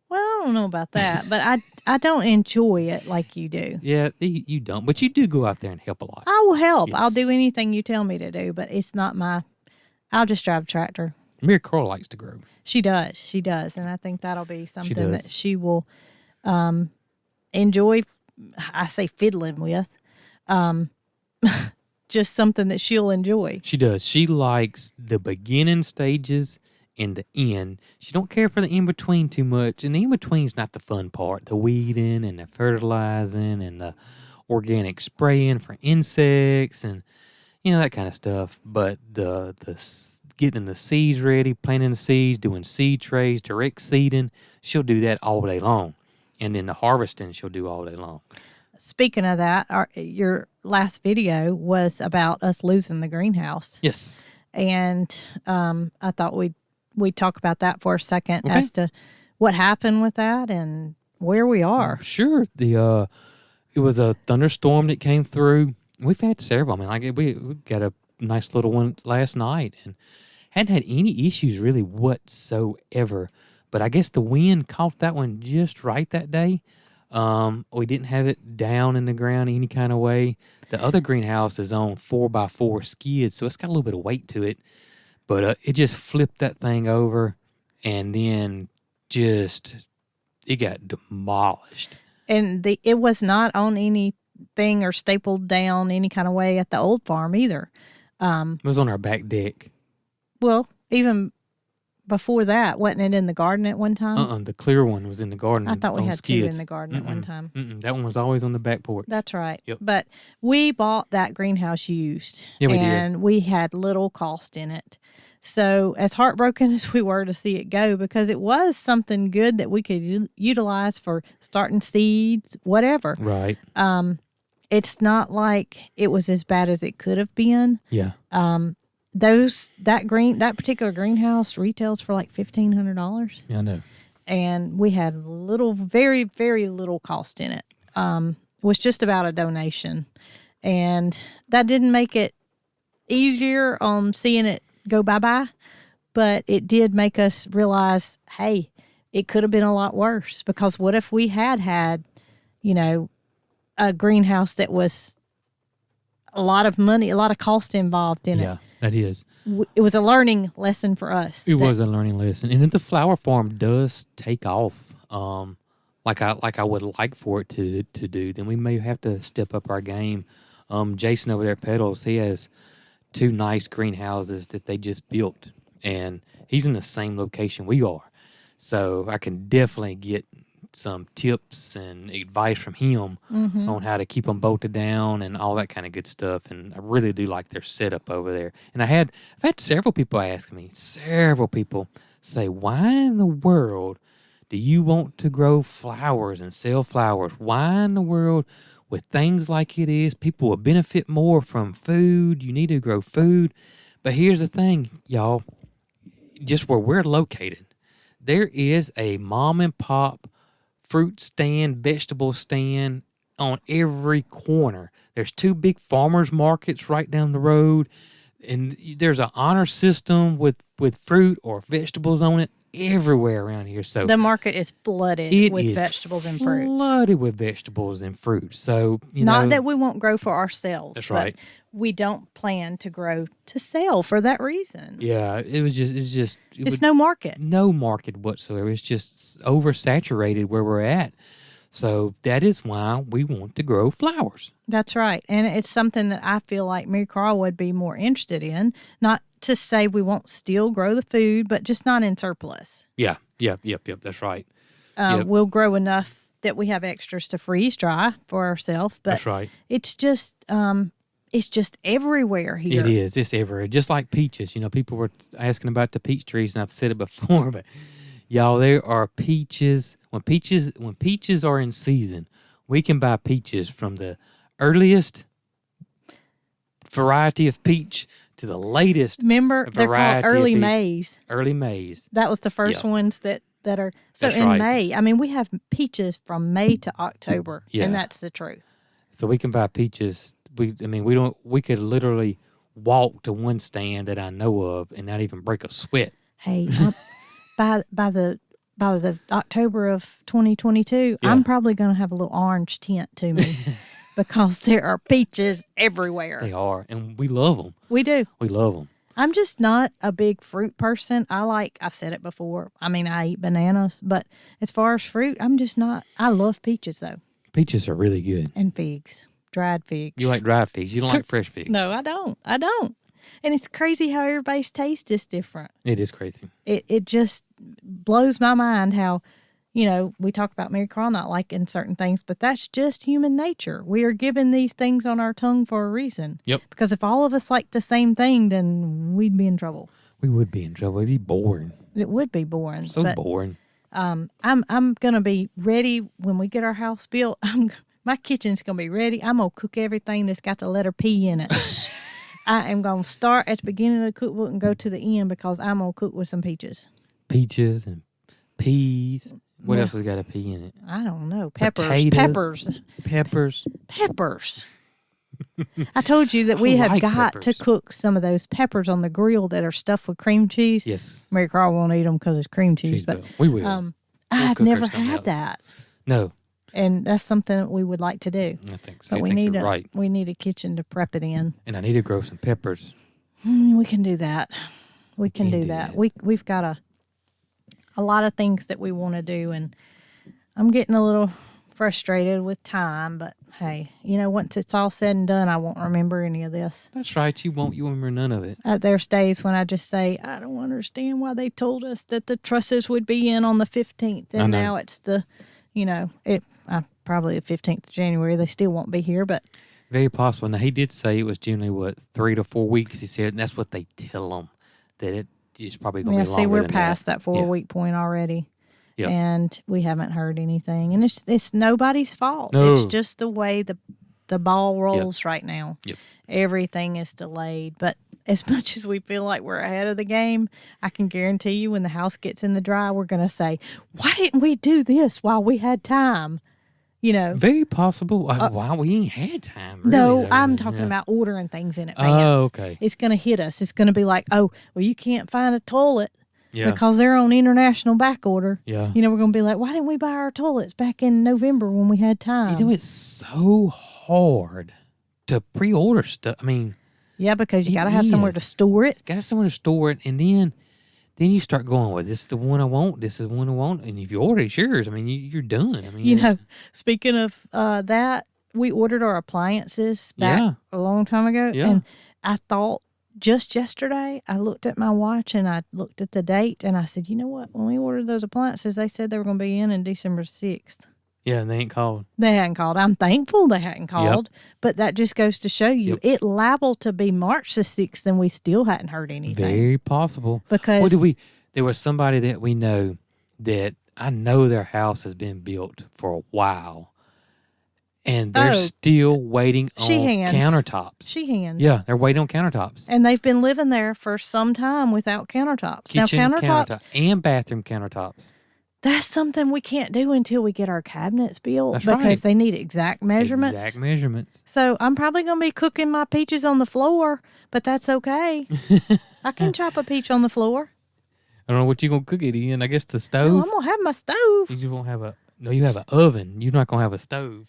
Well, I don't know about that, but I don't enjoy it like you do. Yeah, you don't, but you do go out there and help a lot. I will help. Yes. I'll do anything you tell me to do, but it's not I'll just drive a tractor. Marycarl likes to grow. She does, and I think that'll be something does. that she will enjoy. I say fiddling with, just something that she'll enjoy. She does. She likes the beginning stages and the end. She don't care for the in-between too much, and the in-between's not the fun part. The weeding and the fertilizing and the organic spraying for insects and, that kind of stuff. But the getting the seeds ready, planting the seeds, doing seed trays, direct seeding, she'll do that all day long. And then the harvesting she'll do all day long. Speaking of that, your last video was about us losing the greenhouse. Yes. And I thought we'd talk about that for a second Okay. as to what happened with that and where we are. Sure. It was a thunderstorm that came through. We've had several. I mean, we got a nice little one last night and hadn't had any issues really whatsoever. But I guess the wind caught that one just right that day. We didn't have it down in the ground any kind of way. The other greenhouse is on 4x4 skids, so it's got a little bit of weight to it. But it just flipped that thing over, and then it got demolished. And it was not on anything or stapled down any kind of way at the old farm either. It was on our back deck. Well, even before that, wasn't it in the garden at one time? The clear one was in the garden. I thought we on had skids. 2 in the garden at one time. That one was always on the back porch. That's right. Yep. But we bought that greenhouse used. Yeah, we did. And we had little cost in it. So as heartbroken as we were to see it go, because it was something good that we could utilize for starting seeds, whatever. Right. It's not like it was as bad as it could have been. Yeah. That particular greenhouse retails for like $1,500. Yeah, I know. And we had very, very little cost in it. It was just about a donation. And that didn't make it easier on seeing it go bye-bye, but it did make us realize, hey, it could have been a lot worse, because what if we had a greenhouse that was a lot of money, a lot of cost involved in it. Yeah, that is. It was a learning lesson for us. It was a learning lesson. And if the flower farm does take off, like I would like for it to do, then we may have to step up our game. Jason over there at Pedals, he has 2 nice greenhouses that they just built, and he's in the same location we are. So I can definitely get some tips and advice from him on how to keep them bolted down and all that kind of good stuff. And I really do like their setup over there. And I've had several people ask me, say, why in the world do you want to grow flowers and sell flowers? Why in the world, with things like it is, people will benefit more from food. You need to grow food. But here's the thing, y'all, just where we're located, there is a mom and pop fruit stand, vegetable stand on every corner. There's 2 big farmers markets right down the road, and there's an honor system with fruit or vegetables on it everywhere around here. So the market is flooded with vegetables and fruit. Flooded with vegetables and fruit. So not that we won't grow for ourselves. That's right. But we don't plan to grow to sell for that reason. Yeah, it's no market. No market whatsoever. It's just oversaturated where we're at. So that is why we want to grow flowers. That's right. And it's something that I feel like Marycarl would be more interested in. Not to say we won't still grow the food, but just not in surplus. Yeah. Yep. That's right. We'll grow enough that we have extras to freeze dry for ourselves. But that's right. It's just everywhere here. It is. It's everywhere. Just like peaches. People were asking about the peach trees, and I've said it before, but y'all, there are peaches. When peaches are in season, we can buy peaches from the earliest variety of peach to the latest. Remember, they're called early maize. Early maize. That was the first ones that are. So in May, I mean, we have peaches from May to October, and that's the truth. So we can buy peaches. We could literally walk to one stand that I know of and not even break a sweat. Hey, by the October of 2022, I'm probably going to have a little orange tint to me because there are peaches everywhere. They are, and we love them. We do. We love them. I'm just not a big fruit person. I've said it before. I mean, I eat bananas, but as far as fruit, I'm just not. I love peaches, though. Peaches are really good. And figs. Dried figs. You like dried figs. You don't like fresh figs. No, I don't. And it's crazy how everybody's taste is different. It is crazy. It just blows my mind how, we talk about Marycarl not liking certain things, but that's just human nature. We are given these things on our tongue for a reason. Yep. Because if all of us like the same thing, then we'd be in trouble. We would be in trouble. It'd be boring. It would be boring. Boring. I'm gonna be ready when we get our house built. My kitchen's gonna be ready. I'm gonna cook everything that's got the letter P in it. I am gonna start at the beginning of the cookbook and go to the end because I'm gonna cook with some peaches. Peaches and peas. What else has got a pea in it? I don't know. Peppers. Potatoes. Peppers. I told you that we have got to cook some of those peppers on the grill that are stuffed with cream cheese. Yes. Marycarl won't eat them because it's cream cheese, but we will. I've never had that. No. And that's something that we would like to do. I think so. But we need a kitchen to prep it in. And I need to grow some peppers. We can do that. We can do that. We've got a lot of things that we want to do, and I'm getting a little frustrated with time, but hey, once it's all said and done, I won't remember any of this. That's right. You won't. You won't remember none of it. There's days when I just say, I don't understand why they told us that the trusses would be in on the 15th, and now it's the, probably the 15th of January. They still won't be here, but. Very possible. Now, he did say it was generally, 3 to 4 weeks, he said, and that's what they tell them, that it's probably going to be longer than that. We're past that 4-week point already. Yep. And we haven't heard anything. And it's nobody's fault. No. It's just the way the ball rolls right now. Yep. Everything is delayed. But as much as we feel like we're ahead of the game, I can guarantee you when the house gets in the dry, we're going to say, why didn't we do this while we had time? Very possible. Why we ain't had time. Really, no, I'm talking about ordering things in advance. Oh, okay. It's going to hit us. It's going to be like, oh, well, you can't find a toilet. Yeah. Because they're on international back order. Yeah. We're going to be like, why didn't we buy our toilets back in November when we had time? It's so hard to pre-order stuff. I mean. Yeah, because you got to have somewhere to store it. Got to have somewhere to store it. And then you start going, well, this is the one I want. This is the one I want. And if you order it, it's yours. I mean, you're done. I mean, speaking of that, we ordered our appliances back a long time ago. Yeah. And I thought, just yesterday, I looked at my watch and I looked at the date and I said, you know what? When we ordered those appliances, they said they were going to be in December 6th. Yeah, and they ain't called. They hadn't called. I'm thankful they hadn't called. Yep. But that just goes to show you, it liable to be March the 6th and we still hadn't heard anything. Very possible. Because there was somebody that we know that I know their house has been built for a while. And they're still waiting on countertops. Sheehan's. Yeah, they're waiting on countertops. And they've been living there for some time without countertops. Kitchen countertops and bathroom countertops. That's something we can't do until we get our cabinets built. That's because they need exact measurements. Exact measurements. So I'm probably going to be cooking my peaches on the floor, but that's okay. I can chop a peach on the floor. I don't know what you're going to cook it in. I guess the No, stove. I'm going to have my stove. You just won't have you have an oven. You're not going to have a stove.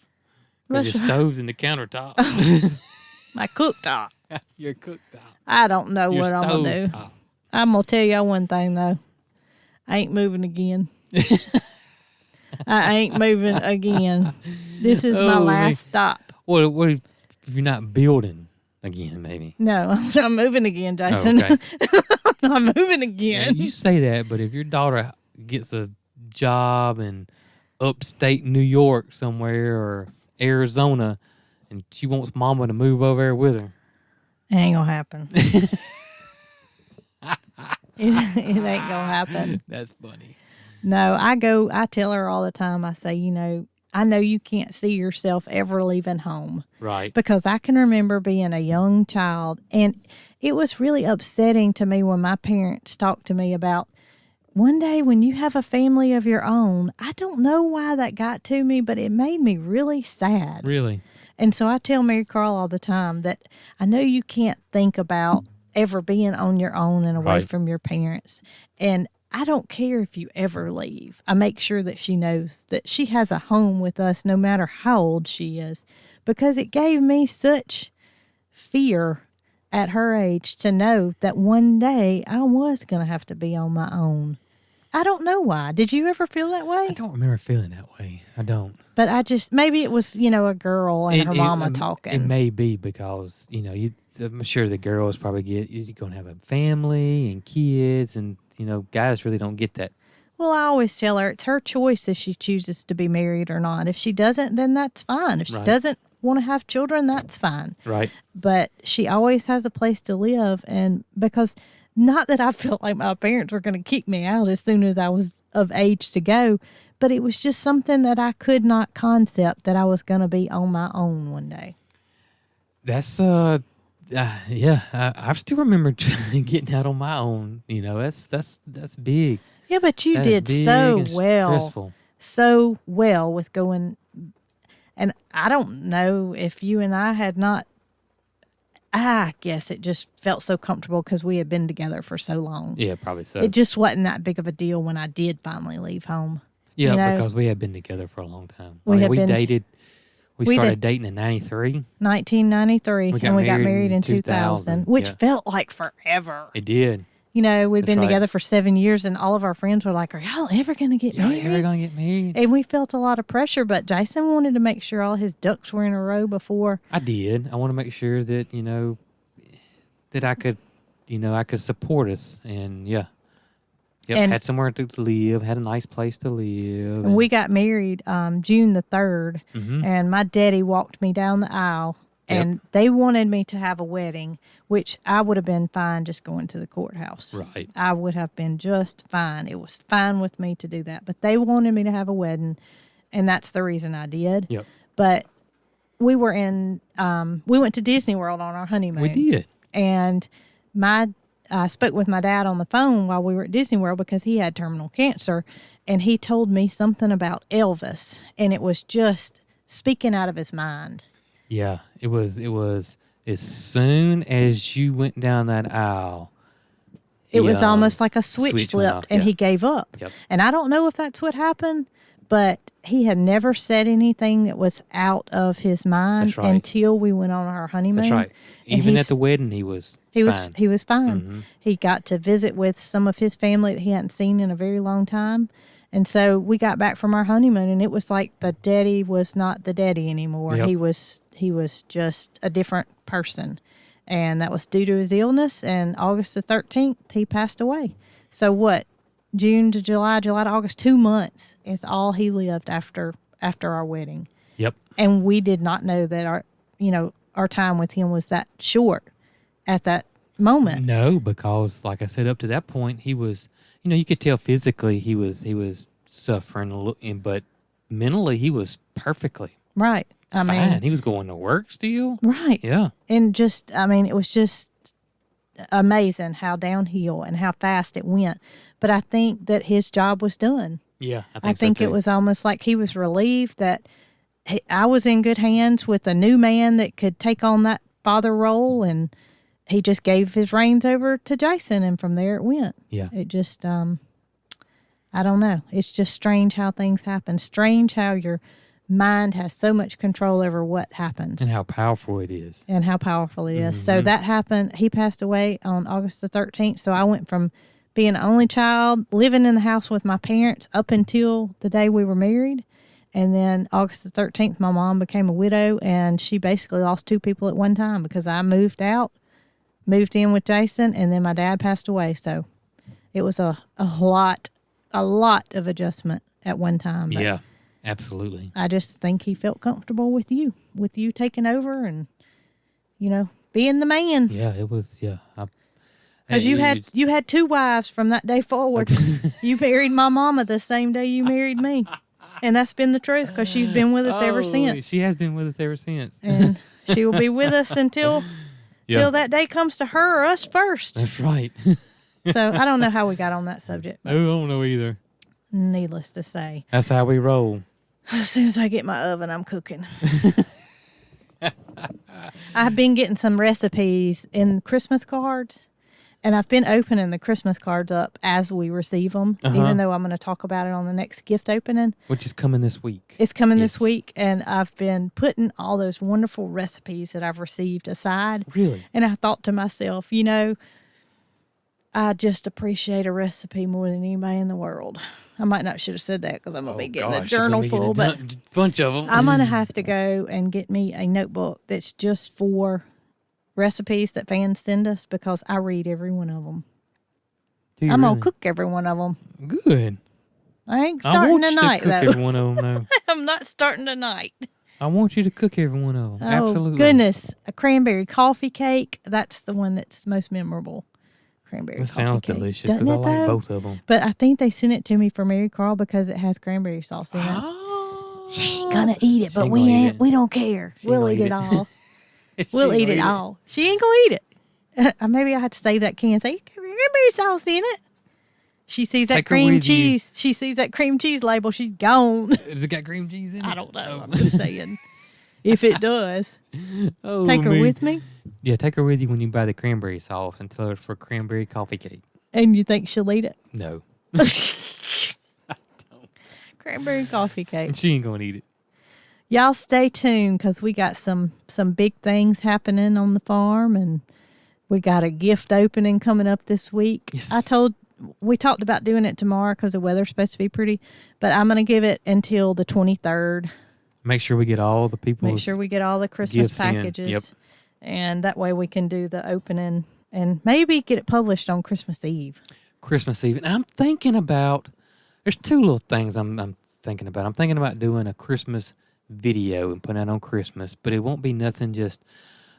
Because your stove's in the countertop. My cooktop. Your cooktop. I don't know Your what I'm going to do. stovetop. I'm going to tell y'all one thing, though. I ain't moving again. I ain't moving again. This is my last stop. What if you're not building again, maybe? No, I'm not moving again, Jason. Oh, okay. I'm not moving Yeah, again. you say that, but if your daughter gets a job in upstate New York somewhere or Arizona and she wants mama to move over there with her. It ain't going to happen. it ain't going to happen. That's funny. No, I tell her all the time, I say, I know you can't see yourself ever leaving home. Right. Because I can remember being a young child, and it was really upsetting to me when my parents talked to me about one day when you have a family of your own. I don't know why that got to me, but it made me really sad. Really? And so I tell Marycarl all the time that I know you can't think about ever being on your own and away from your parents. And I don't care if you ever leave. I make sure that she knows that she has a home with us no matter how old she is, because it gave me such fear at her age to know that one day I was going to have to be on my own. I don't know why. Did you ever feel that way? I don't remember feeling that way. I don't. But I just, maybe it was, a girl and her mama talking. It may be because, I'm sure the girls probably you're going to have a family and kids, and, guys really don't get that. Well, I always tell her it's her choice if she chooses to be married or not. If she doesn't, then that's fine. If she doesn't want to have children, that's fine. Right. But she always has a place to live, and because not that I felt like my parents were going to kick me out as soon as I was of age to go, but it was just something that I could not concept that I was going to be on my own one day. That's yeah. I still remember getting out on my own. That's big. Yeah, but you That did is big so and stressful. so well with going. And I don't know if you and I had not. I guess it just felt so comfortable because we had been together for so long. Yeah, probably so. It just wasn't that big of a deal when I did finally leave home. Yeah, because we had been together for a long time. We dated. We started dating in 93. 1993, and we got married in 2000, which yeah. felt like forever. It did. We'd been right. together for 7 years, and all of our friends were like, "Are y'all ever going to get married? Y'all ever going to get married?" And we felt a lot of pressure, but Jason wanted to make sure all his ducks were in a row before. I did. I want to make sure that, that I could, I could support us. And, yeah. Yep, And- had somewhere to live, had a nice place to live. And we got married June the 3rd, Mhm. and my daddy walked me down the aisle, and they wanted me to have a wedding, which I would have been fine just going to the courthouse. Right. I would have been just fine. It was fine with me to do that. But they wanted me to have a wedding, and that's the reason I did. Yep. But we were we went to Disney World on our honeymoon. We did. And I spoke with my dad on the phone while we were at Disney World because he had terminal cancer, and he told me something about Elvis, and it was just speaking out of his mind. Yeah, it was as soon as you went down that aisle. It was almost like a switch went flipped, off, and yeah. he gave up. Yep. And I don't know if that's what happened, but he had never said anything that was out of his mind That's right. until we went on our honeymoon. That's right. And Even he's- at the wedding, he was He was fine. he was fine. Mhm. He got to visit with some of his family that he hadn't seen in a very long time. And so we got back from our honeymoon, and it was like the daddy was not the daddy anymore. Yep. He was just a different person. And that was due to his illness, and August the 13th he passed away. So what? June to July, July to August, 2 months is all he lived after our wedding. Yep. And we did not know that our time with him was that short at that moment. No, because like I said, up to that point, he was, you could tell physically he was suffering, but mentally he was perfectly Right. I fine. mean, He was going to work still. right. Yeah. And it was just amazing how downhill and how fast it went. But I think that his job was done. Yeah, I think it was almost like he was relieved that I was in good hands with a new man that could take on that father role, and he just gave his reins over to Jason, and from there it went. Yeah. It just, I don't know. It's just strange how things happen. Strange how your mind has so much control over what happens. And how powerful it is. So that happened. He passed away on August the 13th. So I went from being an only child, living in the house with my parents up until the day we were married. And then August the 13th, my mom became a widow, and she basically lost 2 people at one time because I moved out, moved in with Jason, and then my dad passed away. So it was a lot of adjustment at one time. But yeah, absolutely. I just think he felt comfortable with you taking over and, being the man. Yeah, it was, yeah. Because you had 2 wives from that day forward. You married my mama the same day you married me. And that's been the truth because she's been with us ever since. She has been with us ever since. And she will be with us until that day comes to her or us first. That's right. So I don't know how we got on that subject. I don't know either. Needless to say. That's how we roll. As soon as I get my oven, I'm cooking. I've been getting some recipes in Christmas cards. And I've been opening the Christmas cards up as we receive them, even though I'm going to talk about it on the next gift opening. Which is coming this week. It's coming this week, and I've been putting all those wonderful recipes that I've received aside. Really? And I thought to myself, I just appreciate a recipe more than anybody in the world. I might not should have said that because I'm going to be getting a journal full, but bunch of them. I'm going to have to go and get me a notebook that's just for recipes that fans send us because I read every one of them. I'm going to cook every one of them. Good. I ain't starting tonight, though. Every one of them, though. I'm not starting tonight. I want you to cook every one of them. Oh, Absolutely. Goodness. A cranberry coffee cake. That's the one that's most memorable. Cranberry coffee cake. That sounds delicious because I like both of them. But I think they sent it to me for Marycarl because it has cranberry sauce in it. Oh. She ain't going to eat it, but we don't care. We'll eat it all. We'll eat it all. She ain't going to eat it. Maybe I have to save that can and say, cranberry sauce in it. She sees that cream cheese. She sees that cream cheese label. She's gone. Does it got cream cheese in it? I don't know. I'm just saying. If it does. Take her with me? Yeah, take her with you when you buy the cranberry sauce and tell her for cranberry coffee cake. And you think she'll eat it? No. Cranberry coffee cake. She ain't going to eat it. Y'all stay tuned because we got some big things happening on the farm, and we got a gift opening coming up this week. Yes. We talked about doing it tomorrow because the weather's supposed to be pretty, but I'm going to give it until the 23rd. Make sure we get all the people. Make sure we get all the Christmas packages. Yep. And that way we can do the opening and maybe get it published on Christmas Eve. Christmas Eve. And I'm thinking about, there's 2 little things I'm thinking about. I'm thinking about doing a Christmas video and putting it on Christmas, but it won't be nothing just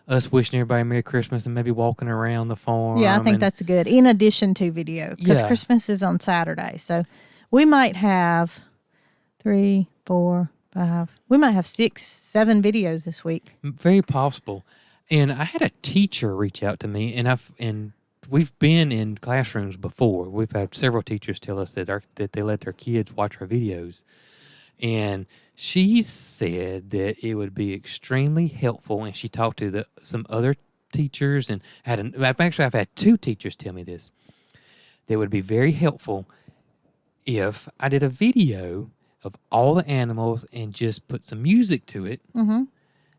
us wishing everybody Merry Christmas and maybe walking around the farm. Yeah, I think that's good. In addition to video, because Christmas is on Saturday. So we might have 3, 4, 5. We might have 6, 7 videos this week. Very possible. And I had a teacher reach out to me, and we've been in classrooms before. We've had several teachers tell us that they let their kids watch our videos. And she said that it would be extremely helpful, and she talked to some other teachers, and I've had 2 teachers tell me this. That would be very helpful if I did a video of all the animals and just put some music to it. Mm-hmm.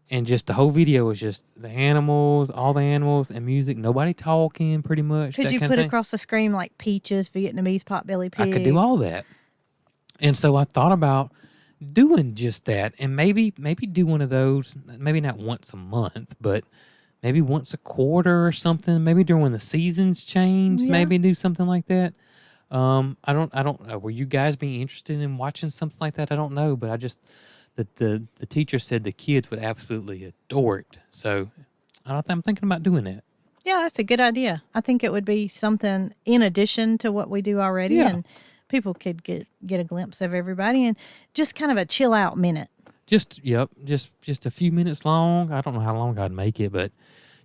And just the whole video was just the animals, all the animals, and music. Nobody talking, pretty much. Could you put across the screen like peaches, Vietnamese potbelly pig? I could do all that. And so I thought about doing just that, and maybe do one of those. Maybe not once a month, but maybe once a quarter or something. Maybe during when the seasons change. Yeah. Maybe do something like that. I don't know. Will you guys be interested in watching something like that? I don't know, but I just. The teacher said the kids would absolutely adore it. So I'm thinking about doing that. Yeah, that's a good idea. I think it would be something in addition to what we do already. Yeah. And people could get a glimpse of everybody and just kind of a chill out minute. Just a few minutes long. I don't know how long I'd make it, but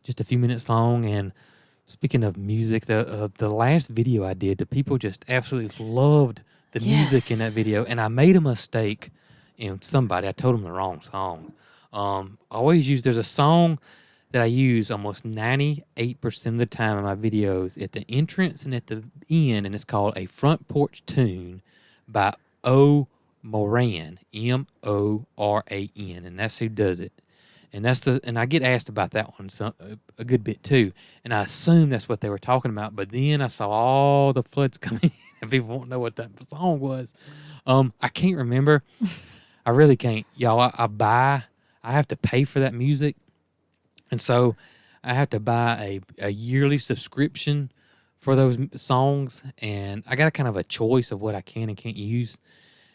just a few minutes long. And speaking of music, the last video I did, the people just absolutely loved the music in that video. And I made a mistake. And I told them the wrong song. There's a song that I use almost 98% of the time in my videos at the entrance and at the end, and it's called A Front Porch Tune by O. Moran, Moran, and that's who does it. And I get asked about that one a good bit too, and I assume that's what they were talking about. But then I saw all the floods coming, and people won't know what that song was. I can't remember. I really can't, y'all. I have to pay for that music, and so I have to buy a yearly subscription for those songs, and I got kind of a choice of what I can and can't use.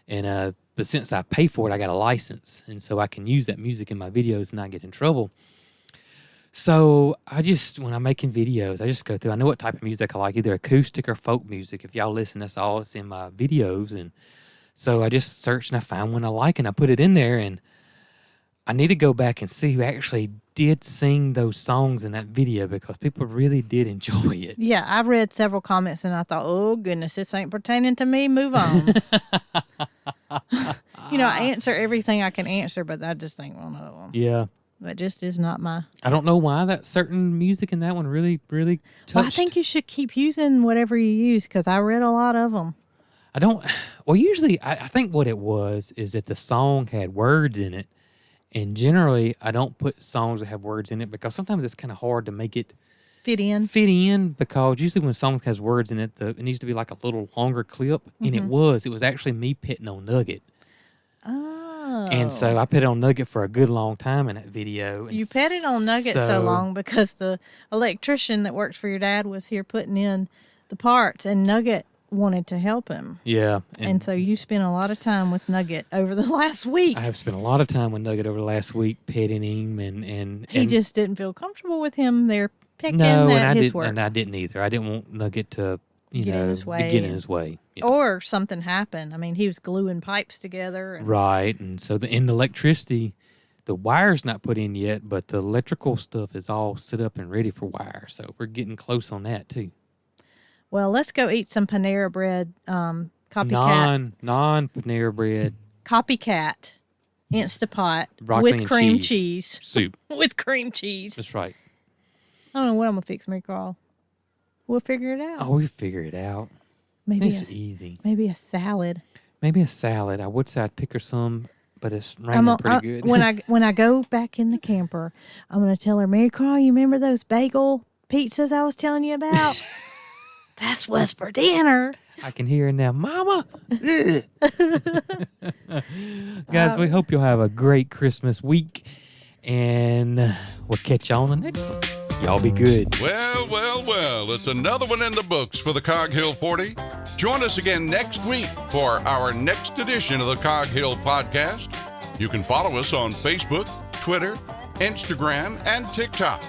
And but since I pay for it, I got a license, and so I can use that music in my videos and not get in trouble. So when I'm making videos, I just go through. I know what type of music I like, either acoustic or folk music. If y'all listen, that's all that's in my videos. And so I just search and I find one I like, and I put it in there. And I need to go back and see who actually did sing those songs in that video, because people really did enjoy it. Yeah, I read several comments and I thought, oh goodness, this ain't pertaining to me. Move on. I answer everything I can answer, but I just ain't one of them. Yeah. That just is not my... I don't know why that certain music in that one really, really touched. Well, I think you should keep using whatever you use, because I read a lot of them. Usually I think what it was is that the song had words in it. And generally, I don't put songs that have words in it, because sometimes it's kind of hard to make it fit in, because usually when a song has words in it, it needs to be like a little longer clip. Mm-hmm. And it was actually me petting on Nugget. Oh. And so I petted on Nugget for a good long time in that video. You petted on Nugget so long because the electrician that works for your dad was here putting in the parts, and Nugget wanted to help him. Yeah. And so you spent a lot of time with Nugget over the last week. I have spent a lot of time with Nugget over the last week, petting him, and he just didn't feel comfortable with him there picking his work. And I didn't either. I didn't want Nugget to get in his way. Yeah. Or something happened. I mean, he was gluing pipes together. Right. And so the electricity, the wire's not put in yet, but the electrical stuff is all set up and ready for wire. So we're getting close on that too. Well, let's go eat some Panera bread, copycat. Non-Panera bread. Copycat, Instapot, broccoli with cream cheese. Soup. With cream cheese. That's right. I don't know what I'm going to fix, Marycarl. We'll figure it out. Oh, we'll figure it out. It's easy. Maybe a salad. I would say I'd pick her some, but it's raining pretty good. When I go back in the camper, I'm going to tell her, Marycarl, you remember those bagel pizzas I was telling you about? That's what's for dinner. I can hear it now. Mama! Guys, we hope you'll have a great Christmas week, and we'll catch you on the next one. Y'all be good. Well, it's another one in the books for the Cog Hill 40. Join us again next week for our next edition of the Cog Hill Podcast. You can follow us on Facebook, Twitter, Instagram, and TikTok.